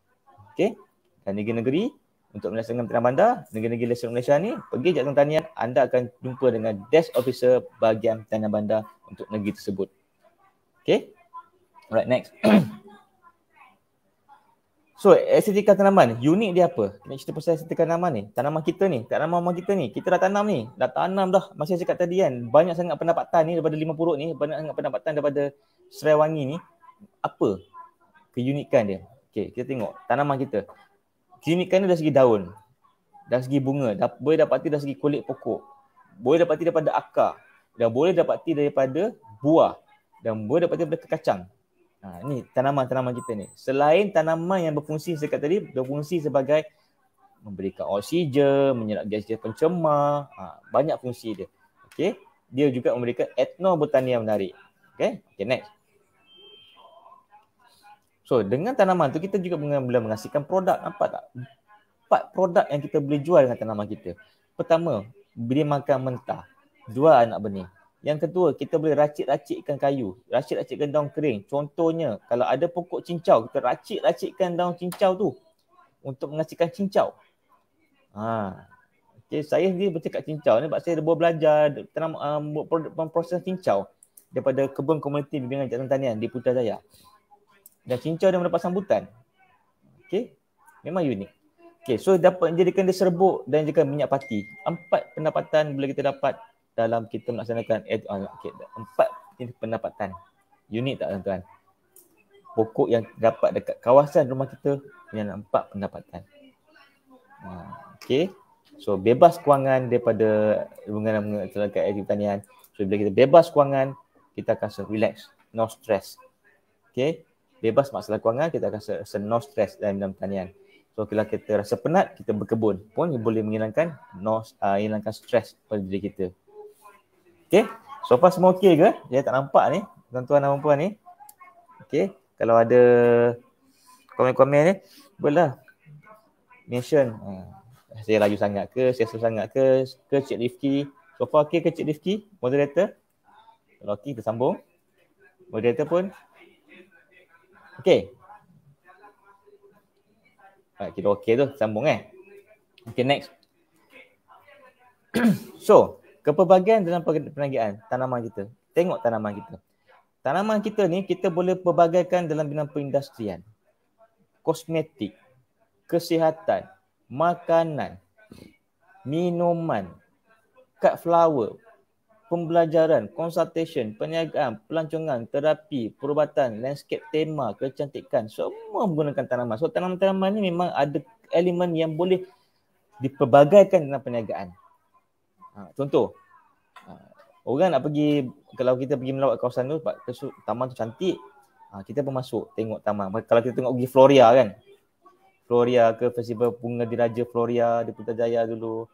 Okay. Dan negeri-negeri untuk melaksanakan pertanian bandar, negeri-negeri lain Malaysia ni, pergi jawatan tanian, anda akan jumpa dengan desk officer bahagian pertanian bandar untuk negeri tersebut. Okay. Alright, next. So, estetika tanaman, unik dia apa? Nak cerita pasal estetika tanaman ni. Tanaman rumah kita ni. Kita dah tanam ni. Dah tanam dah. Masih cakap tadi kan. Banyak sangat pendapatan ni daripada Lima Purut ni. Banyak sangat pendapatan daripada Serai Wangi ni. Apa keunikan dia? Okay, kita tengok tanaman kita. Keunikan dia dari segi daun. Dari segi bunga. Boleh dapati dari segi kulit pokok. Boleh dapati daripada akar. Dan boleh dapati daripada buah. Dan boleh dapati daripada kacang. Ni tanaman-tanaman kita ni. Selain tanaman yang berfungsi sekat tadi, berfungsi sebagai memberikan oksigen, menyerap gas pencemar, banyak fungsi dia. Okey, dia juga memberikan etnobotani yang menarik. Okey, next. So, dengan tanaman tu kita juga boleh menghasilkan produk. Nampak tak? 4 produk yang kita boleh jual dengan tanaman kita. Pertama, beri makan mentah. 2, anak benih. Yang kedua, kita boleh racik-racikkan kayu. Racik-racikkan daun kering. Contohnya, kalau ada pokok cincau, kita racik-racikkan daun cincau tu untuk menghasilkan cincau. Okay, saya sendiri bercakap cincau ni sebab saya baru belajar proses cincau daripada kebun komuniti bimbingan jawatan tanian di Putrajaya. Dan cincau dia mendapat sambutan. Okay, memang unik. Okay, so dapat menjadikan dia serbuk dan juga minyak pati. 4 pendapatan boleh kita dapat dalam kita melaksanakan 4 jenis pendapatan. Unik tak tuan-tuan? Pokok yang dapat dekat kawasan rumah kita punya 4 pendapatan. Okay. So bebas kewangan daripada hubungan dekat aktiviti tanian. So bila kita bebas kewangan, kita akan rasa relax, no stress. Okay. Bebas masalah kewangan, kita akan rasa no stress dalam tanian. So kalau kita rasa penat, kita berkebun pun boleh menghilangkan hilangkan stres pada diri kita. Okay, so far semua okey ke? Saya tak nampak ni, tuan-tuan dan puan ni. Okay, kalau ada komen-komen ni, bolehlah mention. Saya laju sangat ke, saya susah sangat ke Cik Rifki. So far okey ke Cik Rifki, moderator? Kalau okey, kita sambung. Moderator pun okey. Kita okey tu, sambung Okay, next. So, kepelbagaian dalam perniagaan tanaman kita. Tengok tanaman kita. Tanaman kita ni kita boleh pelbagaikan dalam bidang perindustrian, kosmetik, kesihatan, makanan, minuman, cut flower, pembelajaran, consultation, perniagaan, pelancongan, terapi, perubatan, landscape, tema, kecantikan, semua menggunakan tanaman. So tanaman-tanaman ni memang ada elemen yang boleh dipelbagaikan dalam perniagaan. Contoh, orang nak pergi, kalau kita pergi melawat kawasan tu, taman tu cantik, kita pun masuk tengok taman. Kalau kita tengok pergi Floria kan, Floria ke Festival Bunga Diraja Floria di Putrajaya dulu,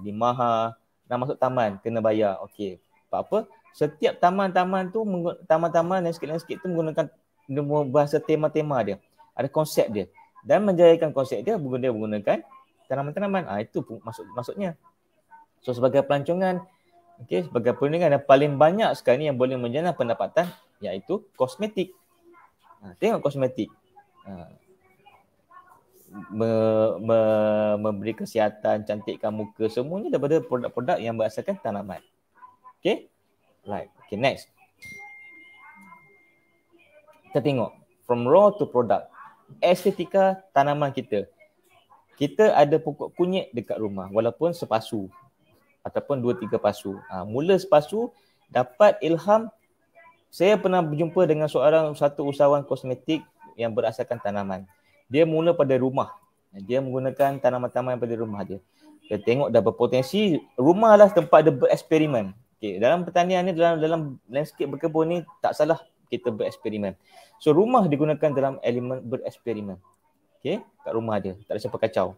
di Maha, nak masuk taman kena bayar. Okey, apa? Setiap taman-taman tu, taman-taman landscape tu menggunakan bahasa tema-tema dia, ada konsep dia, dan menjayakan konsep dia menggunakan tanaman-tanaman. Itu maksudnya. So sebagai pelancongan, okey, sebagai perniagaan yang paling banyak sekarang ni yang boleh menjana pendapatan iaitu kosmetik. Tengok kosmetik. Memberi kesihatan, cantikkan muka, semuanya daripada produk-produk yang berasaskan tanaman. Okay, right. Okay, next. Kita tengok from raw to product. Estetika tanaman kita. Kita ada pokok kunyit dekat rumah walaupun sepasu ataupun 2-3 pasu. Mula sepasu dapat ilham. Saya pernah berjumpa dengan satu usahawan kosmetik yang berasaskan tanaman. Dia mula pada rumah. Dia menggunakan tanaman-tanaman pada rumah dia. Dia tengok dah berpotensi, rumah lah tempat dia bereksperimen. Okay, dalam pertanian ni, dalam landscape berkebun ni, tak salah kita bereksperimen. So rumah digunakan dalam elemen bereksperimen. Okay, kat rumah dia, tak ada siapa kacau.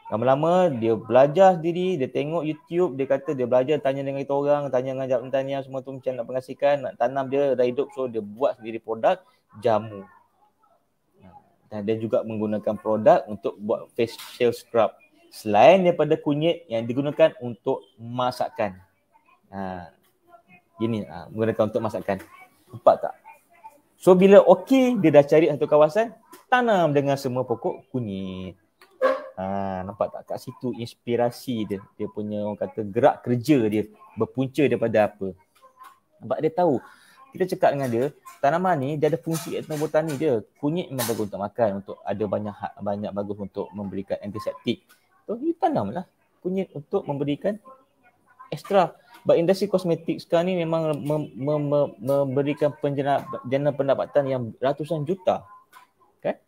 Lama-lama dia belajar sendiri, dia tengok YouTube, dia kata dia belajar, tanya dengan kita orang, tanya dengan jawab tanya semua tu macam nak pengasihkan, nak tanam dia dah hidup. So dia buat sendiri produk jamu. Dan dia juga menggunakan produk untuk buat facial scrub. Selain daripada kunyit yang digunakan untuk masakan. Gini, menggunakan untuk masakan. Nampak tak? So bila okey, dia dah cari satu kawasan, tanam dengan semua pokok kunyit. Nampak tak? Kat situ inspirasi dia. Dia punya orang kata gerak kerja dia berpunca daripada apa. Nampak, dia tahu. Kita cakap dengan dia, tanaman ni dia ada fungsi etnobotani dia. Kunyit memang bagus untuk makan, untuk ada banyak bagus untuk memberikan antiseptik. So, you tanamlah kunyit untuk memberikan ekstra. Sebab industri kosmetik sekarang ni memang memberikan jana pendapatan yang ratusan juta. Kan?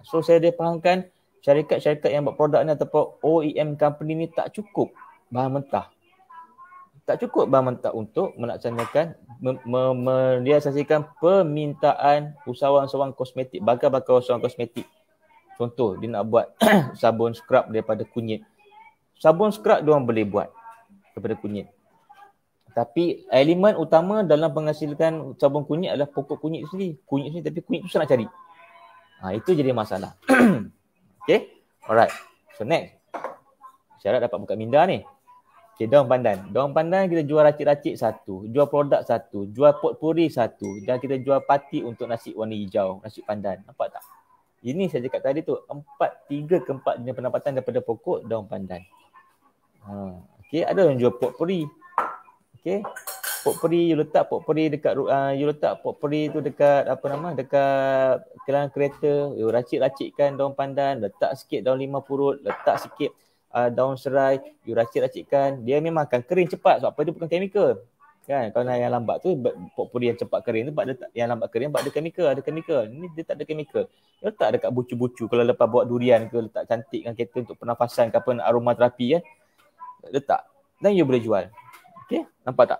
So, saya dia fahamkan syarikat-syarikat yang buat produk ni ataupun OEM company ni tak cukup bahan mentah. Tak cukup bahan mentah untuk melaksanakan, merealisasikan permintaan usahawan-usahawan kosmetik, bakal-bakal usahawan kosmetik. Contoh, dia nak buat sabun scrub daripada kunyit. Sabun scrub dia orang boleh buat daripada kunyit. Tapi elemen utama dalam penghasilkan sabun kunyit adalah pokok kunyit sendiri. Kunyit sendiri, tapi kunyit tu susah nak cari. Itu jadi masalah. Okay, alright. So next. Syarat dapat buka minda ni. Okay, daun pandan. Daun pandan kita jual racik-racik satu, jual produk satu, jual potpuri satu, dan kita jual pati untuk nasi warna hijau, nasi pandan. Nampak tak? Ini saya cakap tadi tu, 3 ke 4 jenis pendapatan daripada pokok daun pandan. Okay, ada yang jual potpuri. Okay, potpuri, you letak potpuri dekat tu dekat dekat kelang kereta, you racik-racikkan daun pandan, letak sikit daun 5 purut, letak sikit daun serai, you racik-racikkan, dia memang akan kering cepat sebab apa, dia bukan chemical. Kan, kalau yang lambat tu, potpuri yang cepat kering tu, yang lambat kering sebab ada chemical. Ni dia tak ada chemical. Dia letak dekat bucu-bucu, kalau lepas bawa durian ke, letak cantikkan kereta untuk pernafasan ke apa, aromaterapi kan, letak, dan you boleh jual. Okay, nampak tak?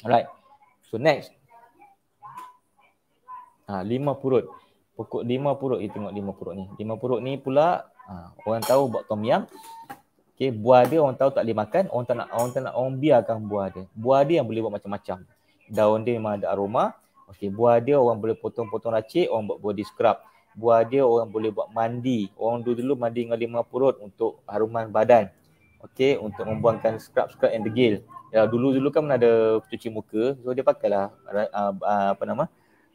Alright. So next. 5 purut. Pokok 5 purut. Tengok 5 purut ni. 5 purut ni pula orang tahu buat tom yum. Okay, buah dia orang tahu tak boleh makan. Orang tak nak, orang biarkan buah dia. Buah dia yang boleh buat macam-macam. Daun dia memang ada aroma. Okay, buah dia orang boleh potong-potong racik, orang buat body scrub. Buah dia orang boleh buat mandi. Orang dulu mandi dengan 5 purut untuk haruman badan. Okay, untuk membuangkan scrub and degil. Ya, dulu kan mana ada cuci muka, so dia pakailah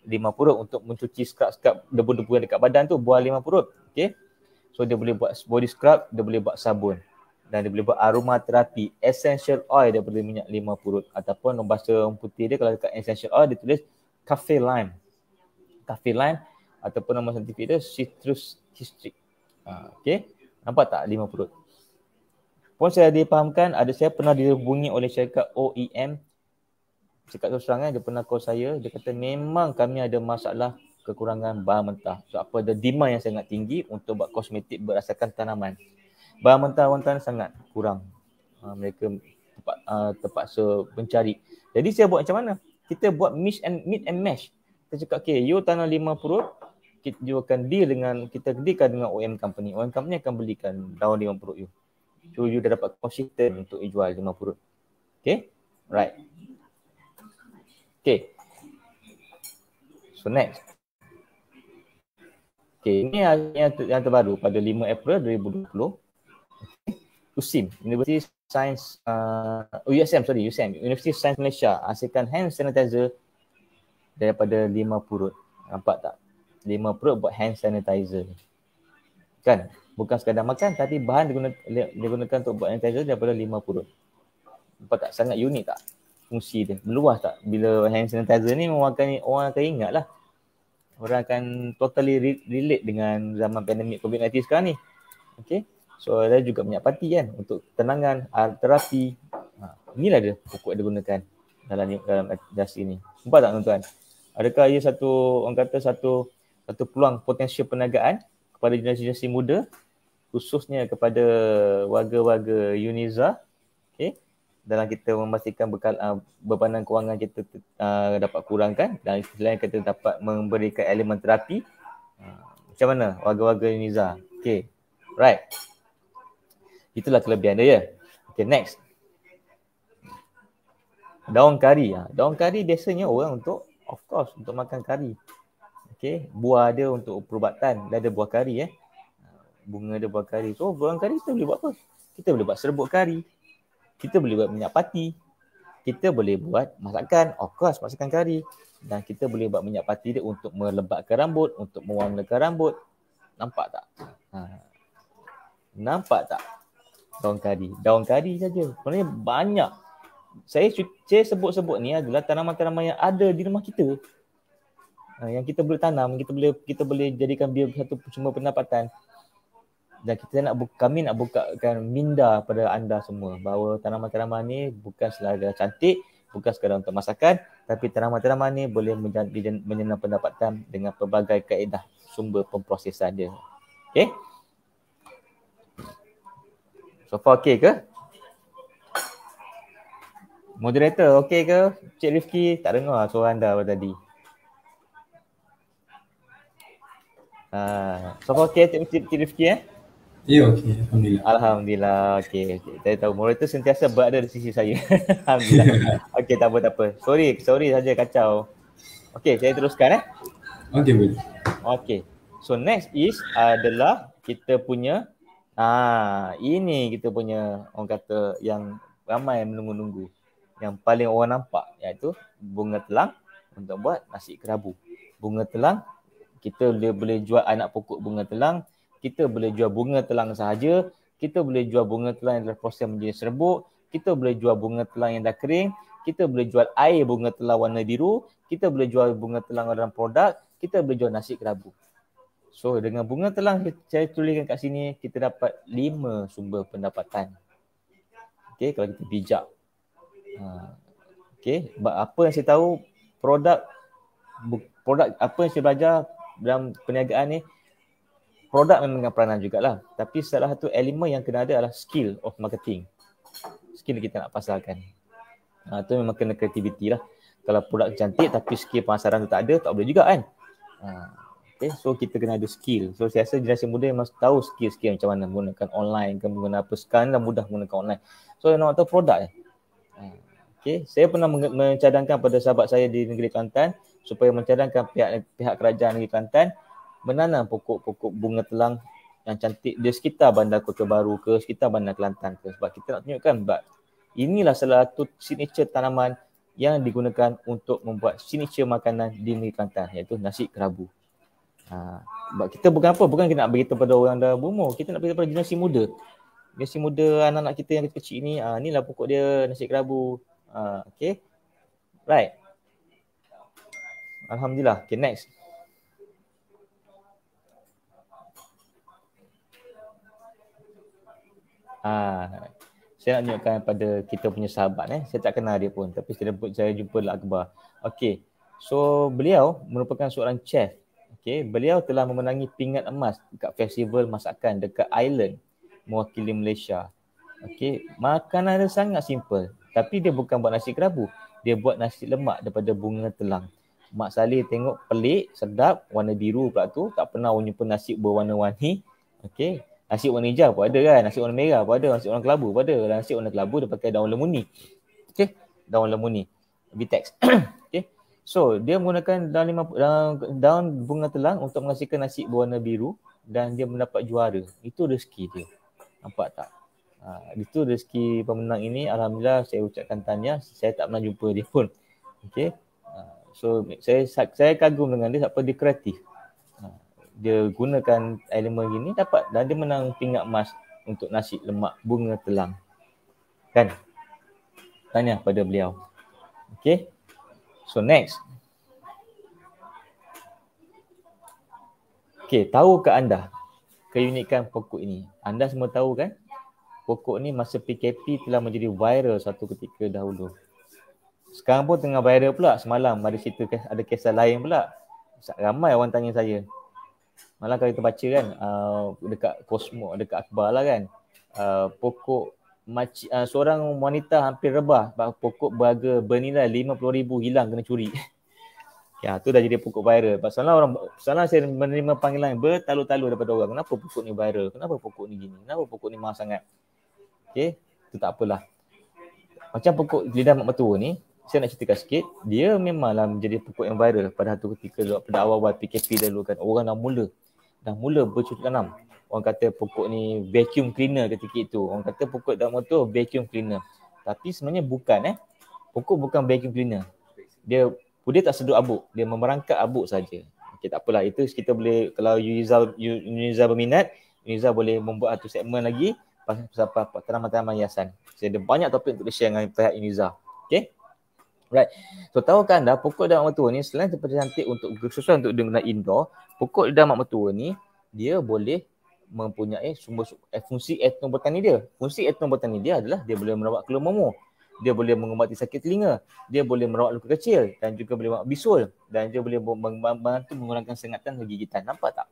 5 purut untuk mencuci scrub debu-debu yang dekat badan tu, buah 5 purut. Okay, so dia boleh buat body scrub, dia boleh buat sabun, dan dia boleh buat aromaterapi, essential oil daripada minyak 5 purut, ataupun bahasa orang putih dia kalau dekat essential oil dia tulis cafe lime ataupun nama saintifik dia citrus citric. Okay, nampak tak 5 purut? Pun saya dipahamkan, saya pernah dihubungi oleh syarikat OEM. Cakap terus terang, dia pernah call saya, dia kata memang kami ada masalah kekurangan bahan mentah. So apa ada demand yang sangat tinggi untuk buat kosmetik berdasarkan tanaman. Bahan mentah sangat kurang. Mereka terpaksa mencari. Jadi saya buat macam mana? Kita buat meet and match. Kita cakap, okay, you tanam 5 perut, you akan deal dengan, kita dealkan dengan OEM company. OEM company akan belikan daun 5 perut you. So you dah dapat konsisten untuk jual 5 perut. Okay? Right. Okay. So next. Okay, ini yang terbaru pada 5 April 2020. USIM, University Science, USM, University Science Malaysia hasilkan hand sanitizer daripada 5 perut. Nampak tak? 5 perut buat hand sanitizer. Kan? Bukan sekadar makan, tapi bahan digunakan untuk buat sanitizer daripada 5 perut. Nampak tak? Sangat unik tak? Fungsi dia. Meluas tak? Bila hand sanitizer ni orang akan ingat lah. Orang akan totally relate dengan zaman pandemik COVID-19 sekarang ni. Okay. So ada juga minyak pati kan untuk tenangan, terapi. Inilah dia pokok yang digunakan dalam industri ni. Nampak tak tuan-tuan? Adakah ia satu peluang potensial perniagaan kepada generasi muda, khususnya kepada warga-warga UNIZA, okay, dalam kita memastikan bebanan kewangan kita dapat kurangkan dan selain kita dapat memberikan elemen terapi. Macam mana warga-warga UNIZA? Okay, right. Itulah kelebihan dia ya. Okay, next. Daun kari. Daun kari biasanya orang untuk makan kari. Okay, buah dia untuk perubatan. Dia ada buah kari bunga dia buah kari. So buah kari kita boleh buat apa? Kita boleh buat serbuk kari. Kita boleh buat minyak pati. Kita boleh buat masakan, masakan kari. Dan kita boleh buat minyak pati dia untuk melembabkan rambut, untuk mewarnakan rambut. Nampak tak? Nampak tak? Daun kari saja. Sebenarnya banyak. Saya sebut-sebut ni adalah tanaman-tanaman yang ada di rumah kita. Yang kita boleh tanam, kita boleh jadikan dia satu sumber pendapatan. Dan kami nak bukakan minda pada anda semua bahawa tanaman-tanaman ni bukan sekadar cantik, bukan sekadar untuk masakan, tapi tanaman-tanaman ni boleh menyenang pendapatan dengan pelbagai kaedah sumber pemprosesan dia. Okay? So far okay ke? Moderator okay ke? Cik Rifki tak dengar suara anda tadi. So far okay Cik Rifki Ya, okey. Alhamdulillah. Alhamdulillah. Okay. Saya tahu moderator sentiasa berada di sisi saya. Alhamdulillah. Okay, tak apa. Sorry saja kacau. Okay, saya teruskan Okey, boleh. Okay. So next adalah kita punya ini kita punya orang kata yang ramai menunggu-nunggu. Yang paling orang nampak iaitu bunga telang untuk buat nasi kerabu. Bunga telang, kita boleh jual anak pokok bunga telang. Kita boleh jual bunga telang sahaja. Kita boleh jual bunga telang yang dah proses menjadi serbuk. Kita boleh jual bunga telang yang dah kering. Kita boleh jual air bunga telang warna biru. Kita boleh jual bunga telang dalam produk. Kita boleh jual nasi kerabu. So dengan bunga telang saya tuliskan kat sini, kita dapat 5 sumber pendapatan. Okay, kalau kita bijak. Okay, apa yang saya tahu, produk apa yang saya belajar dalam perniagaan ni, produk memang peranan jugalah. Tapi salah satu elemen yang kena ada adalah skill of marketing. Skill kita nak pasarkan. Itu memang kena kreativiti lah. Kalau produk cantik tapi skill pemasaran tu tak ada, tak boleh juga kan. Okay, so kita kena ada skill. So saya rasa generasi muda memang tahu skill-skill macam mana menggunakan online ke menggunakan apa. Sekarang dah mudah menggunakan online. So nak tahu produk Okay, saya pernah mencadangkan pada sahabat saya di negeri Kelantan supaya mencadangkan pihak kerajaan negeri Kelantan menanam pokok-pokok bunga telang yang cantik di sekitar Bandar Kota Baru ke, sekitar Bandar Kelantan ke. Sebab kita nak tunjukkan inilah salah satu signature tanaman yang digunakan untuk membuat signature makanan di negeri Kelantan, iaitu nasi kerabu. Kita bukan kita nak beritahu pada orang dah berumur, kita nak beritahu pada generasi muda. Generasi muda, anak-anak kita yang kecil ni, inilah pokok dia, nasi kerabu. Okay. Right. Alhamdulillah. Okay, next. Saya nak tunjukkan pada kita punya sahabat. Saya tak kenal dia pun. Tapi saya jumpa Datuk Akbar. Okey. So beliau merupakan seorang chef. Okey. Beliau telah memenangi pingat emas dekat festival masakan dekat Ireland. Mewakili Malaysia. Okey. Makanan dia sangat simple. Tapi dia bukan buat nasi kerabu. Dia buat nasi lemak daripada bunga telang. Mak Saleh tengok pelik, sedap, warna biru pula tu. Tak pernah jumpa nasi berwarna-warni. Okey. Nasi warna hijau pun ada kan, nasi warna merah pun ada, nasi warna kelabu pun ada. Nasi warna kelabu dia pakai daun lemuni. Okey, daun lemuni. Vitex. Okey. So, dia menggunakan daun bunga telang untuk menghasilkan nasi berwarna biru dan dia mendapat juara. Itu rezeki dia. Nampak tak? Itu rezeki pemenang ini. Alhamdulillah saya ucapkan tahniah. Saya tak pernah jumpa dia pun. Okey. So, saya kagum dengan dia sebab dia kreatif. Dia gunakan elemen gini dapat dan dia menang pingat emas untuk nasi lemak bunga telang. Kan? Tanya pada beliau. Okay. So next. Okay, tahukah anda keunikan pokok ini? Anda semua tahu kan? Pokok ni masa PKP telah menjadi viral satu ketika dahulu. Sekarang pun tengah viral pula. Semalam ada kisah lain pula. Ramai orang tanya saya. Malah kalau kita baca kan dekat Cosmo, dekat Akhbar lah kan, pokok seorang wanita hampir rebah, pokok berharga bernilai 50,000 hilang kena curi. Ya, tu dah jadi pokok viral. Pasal saya menerima panggilan bertalu-talu daripada orang. Kenapa pokok ni viral? Kenapa pokok ni gini? Kenapa pokok ni mahal sangat? Okey, tu tak apalah. Macam pokok lidah mak mertua ni, saya nak ceritakan sikit. Dia memanglah menjadi pokok yang viral pada satu ketika pada awal-awal PKP dulu kan. Orang dah mula bercucuk tanam. Orang kata pokok ni vacuum cleaner ketika itu. Orang kata pokok dalam motor vacuum cleaner. Tapi sebenarnya bukan Pokok bukan vacuum cleaner. Dia tak sedut abuk. Dia memerangkap abuk saja. Okey, tak apalah. Itu kita boleh, kalau Yuniza berminat, Yuniza boleh membuat satu segmen lagi pasal tanaman-tanaman hiasan. Saya ada banyak topik untuk share dengan pihak Yuniza. Okey? Right. So tahukah anda pokok lidah mak mertua ni selain daripada cantik untuk khusus untuk digunakan indoor, pokok lidah mak mertua ni dia boleh mempunyai fungsi etnobotani dia. Fungsi etnobotani dia adalah dia boleh merawat keluar momor. Dia boleh mengubati sakit telinga, dia boleh merawat luka kecil dan juga boleh merawat bisul dan dia boleh membantu mengurangkan sengatan dan gigitan. Nampak tak?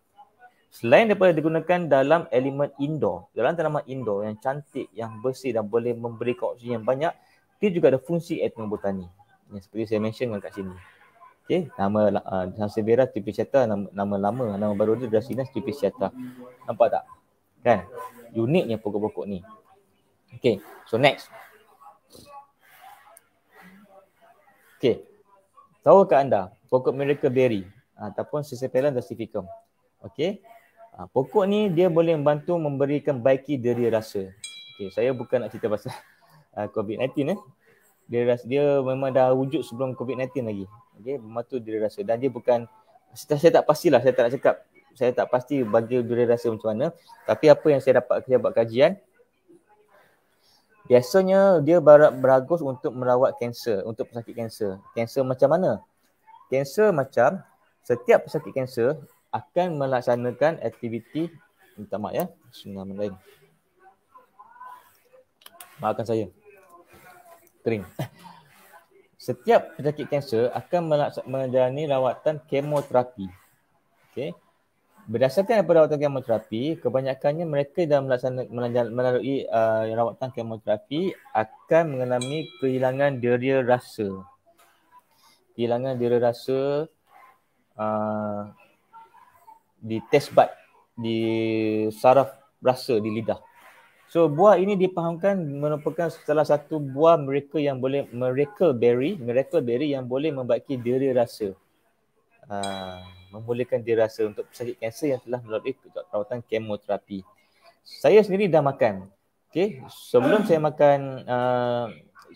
Selain daripada digunakan dalam elemen indoor, dalam tanaman indoor yang cantik, yang bersih dan boleh memberi oksigen yang banyak, dia juga ada fungsi etnobotani. Yang seperti saya mention kat sini. Okey, nama Sansevieria triplicata, nama lama, nama baru dia Dracaena triplicata. Nampak tak? Kan? Uniknya pokok-pokok ni. Okey, so next. Okey. Tahukah anda pokok miracle berry ataupun Cicephalum dasyphicum? Okey. Pokok ni dia boleh membantu memberikan baiki deria rasa. Okey, saya bukan nak cerita pasal COVID-19 Dia memang dah wujud sebelum COVID-19 lagi. Okey, membantu deria rasa dan dia bukan, saya tak pastilah, saya tak nak cakap, saya tak pasti bagi deria rasa macam mana, tapi apa yang saya buat kajian, biasanya dia beragus untuk merawat kanser, untuk pesakit kanser. Kanser macam mana? Kanser macam setiap pesakit kanser akan melaksanakan aktiviti, minta maaf ya, bismillahirrahmanirrahim. Maafkan saya. Kering. Setiap pesakit kanser akan menjalani rawatan kemoterapi. Okey. Berdasarkan daripada rawatan kemoterapi, kebanyakannya mereka dalam melalui rawatan kemoterapi akan mengalami kehilangan deria rasa. Kehilangan deria rasa di taste bud, di saraf rasa di lidah. So buah ini dipahamkan merupakan salah satu buah miracle yang boleh miracle berry yang boleh membaiki deria rasa. Membolehkan deria rasa untuk pesakit kanser yang telah melalui rawatan kemoterapi. Saya sendiri dah makan. Okey, sebelum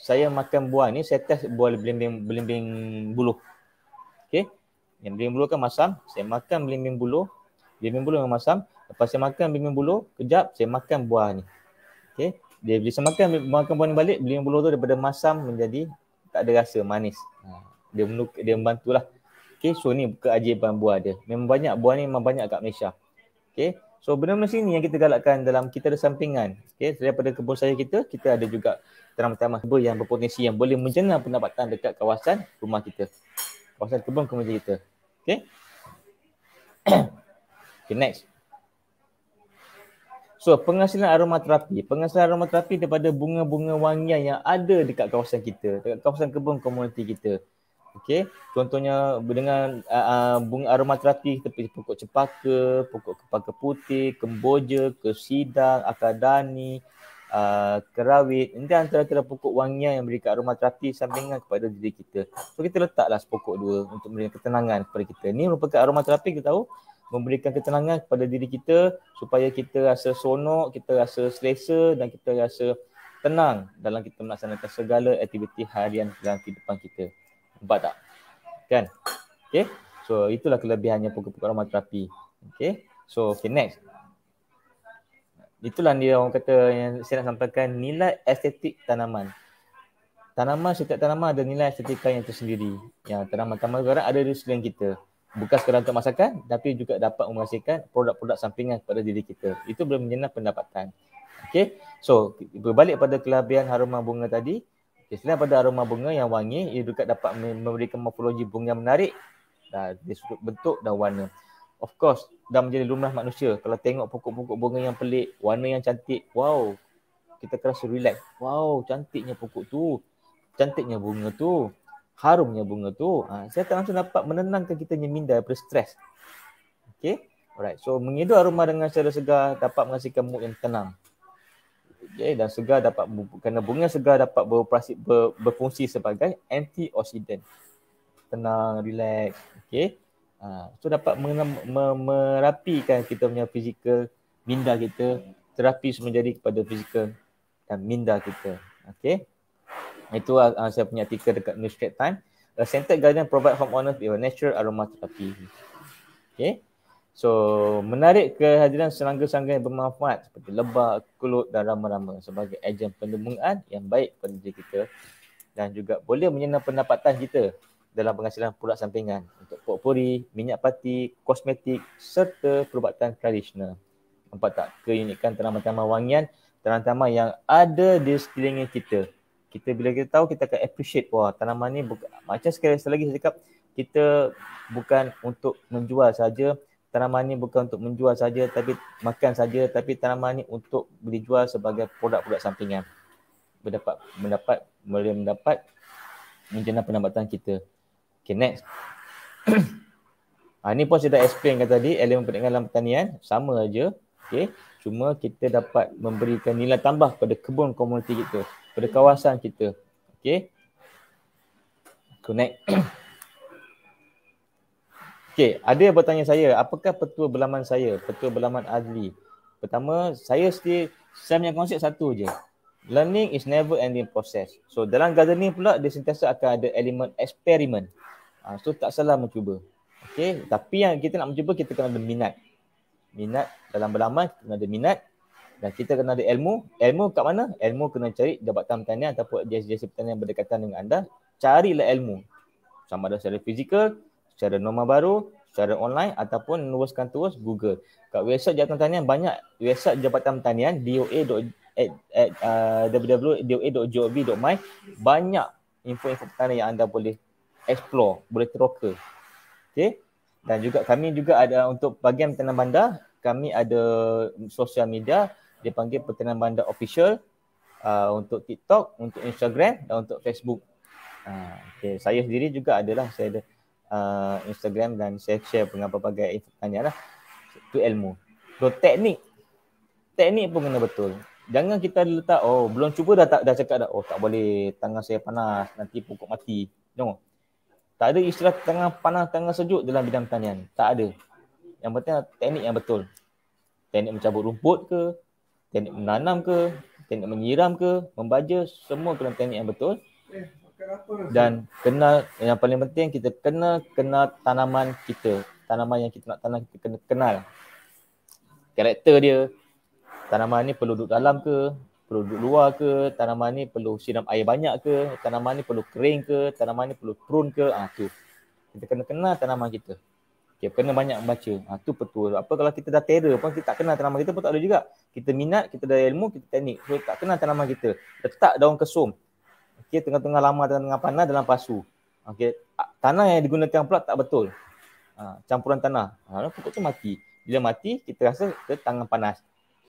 saya makan buah ni, saya test buah belimbing buluh. Okey. Yang belimbing buluh kan masam, saya makan belimbing buluh memang masam. Lepas saya makan belimbing buluh, kejap saya makan buah ni. Okey, dia bila saya makan buah ni balik, belimbing buluh tu daripada masam menjadi tak ada rasa, manis. Dia membantulah. Okey, so ni keajaiban buah dia. Memang banyak buah ni, memang banyak kat Malaysia. Okey, So benda-benda sini yang kita galakkan dalam kita ada sampingan. Okay, daripada kebun sayur kita ada juga tanam-tanaman kebun yang berpotensi yang boleh menjana pendapatan dekat kawasan rumah kita. Kawasan kebun komuniti kita. Okay. Okay, next. So penghasilan aromaterapi. Penghasilan aromaterapi daripada bunga-bunga wangian yang ada dekat kawasan kita, dekat kawasan kebun komuniti kita. Okey, contohnya dengan bunga aromaterapi seperti pokok cempaka, pokok kepaka putih, kemboja, kesidang, akadani, kerawit. Ini antara-antara pokok wangian yang memberikan aromaterapi sampingan kepada diri kita. So kita letaklah sepokok dua untuk memberikan ketenangan kepada kita. Ini merupakan aromaterapi, kita tahu, memberikan ketenangan kepada diri kita supaya kita rasa seronok, kita rasa selesa dan kita rasa tenang dalam kita melaksanakan segala aktiviti harian dalam kehidupan kita. Nampak tak? Kan? Okay. So itulah kelebihannya pokok-pokok aromaterapi. Okay. So okay, next. Itulah dia orang kata yang saya nak sampaikan, nilai estetik tanaman. Setiap tanaman ada nilai estetika yang tersendiri. Yang tanaman-tanaman sekarang ada di sekeliling kita. Bukan sekadar untuk masakan, tapi juga dapat menghasilkan produk-produk sampingan kepada diri kita. Itu boleh menjana pendapatan. Okay. So berbalik pada kelebihan haruman bunga tadi. Selain pada aroma bunga yang wangi, ia juga dapat memberikan morfologi bunga yang menarik dari sudut bentuk dan warna. Of course, dah menjadi lumrah manusia. Kalau tengok pokok-pokok bunga yang pelik, warna yang cantik, wow, kita terasa relax. Wow, cantiknya pokok tu. Cantiknya bunga tu. Harumnya bunga tu. Saya langsung dapat menenangkan kita punya minda daripada stres. Okay, alright. So, menghidup aroma dengan secara segar dapat menghasilkan mood yang tenang. Okay, dan segar dapat, kerana bunga segar dapat berfungsi sebagai antioksidan. Tenang, relax. Okay. So dapat merapikan kita punya fizikal minda kita. Terapi menjadi kepada fizikal dan minda kita. Okay. Itu saya punya artikel dekat New Straits Times. A scented garden provide homeowners with a natural aromatherapy. Okay. So, menarik kehadiran serangga-serangga yang bermanfaat seperti lebah, kelut dan rama-rama sebagai ejen pendemungan yang baik pada diri kita dan juga boleh menyenang pendapatan kita dalam penghasilan produk sampingan untuk potpuri, minyak pati, kosmetik serta perubatan tradisional. Nampak tak keunikan tanaman-tanaman wangian, tanaman-tanaman yang ada di sekeliling kita. Bila kita tahu, kita akan appreciate, wah, tanaman ni macam sekali lagi saya cakap, kita bukan untuk menjual saja. Tanaman ni bukan untuk menjual saja, tapi makan saja, tapi tanaman ni untuk dijual sebagai produk-produk sampingan. Boleh mendapat menjana pendapatan kita. Okay, next. Ini pun saya dah explain kan tadi, elemen peninggalan pertanian sama aja. Okay. Cuma kita dapat memberikan nilai tambah pada kebun komuniti kita, pada kawasan kita. Okay. Connect. Okay, ada yang bertanya saya, apakah petua berlaman saya, petua berlaman Azli? Pertama, saya punya konsep satu je. Learning is never ending process. So dalam gardening pula, dia sentiasa akan ada elemen eksperimen. So tak salah mencuba. Okay, tapi yang kita nak mencuba, kita kena ada minat. Minat dalam berlaman, kena ada minat. Dan kita kena ada ilmu. Ilmu kat mana? Ilmu kena cari jabatan pertanian ataupun jasa pertanian yang berdekatan dengan anda. Carilah ilmu. Sama ada secara fizikal, secara norma baru, secara online ataupun meneruskan terus Google. Kat website Jabatan Pertanian banyak website Jabatan Pertanian www.doa.gov.my, banyak info-info pertanian yang anda boleh explore, boleh teroka. Okay. Dan juga kami juga ada untuk bahagian Pertanian Bandar, kami ada sosial media dipanggil Pertanian Bandar Official untuk TikTok, untuk Instagram dan untuk Facebook. Okay. Saya sendiri juga adalah, saya ada Instagram dan saya share dengan pelbagai info pertanian lah. Itu ilmu. So teknik pun kena betul. Jangan kita letak, oh belum cuba dah cakap dah, oh tak boleh, tangan saya panas, nanti pokok mati. No. Tak ada istilah tangan panas, tangan sejuk dalam bidang pertanian. Tak ada. Yang penting teknik yang betul. Teknik mencabut rumput ke, teknik menanam ke, teknik menyiram ke, membaja, semua kena teknik yang betul. Dan yang paling penting, kita kena kenal tanaman kita. Tanaman yang kita nak tanam, kita kena kenal karakter dia. Tanaman ni perlu duduk dalam ke, perlu duduk luar ke, tanaman ni perlu siram air banyak ke, tanaman ni perlu kering ke, tanaman ni perlu prune ke. Tu kita kena kenal tanaman kita. Okay, kena banyak baca. Tu betul. Apa kalau kita dah terror pun kita tak kenal tanaman kita pun tak ada juga. Kita minat, kita dah ilmu, kita teknik. So tak kenal tanaman kita. Letak daun kesum. Okay, tengah-tengah lama, tengah panas dalam pasu. Okay, tanah yang digunakan pula tak betul. Campuran tanah. Pokok tu mati. Bila mati, kita rasa ke tangan panas.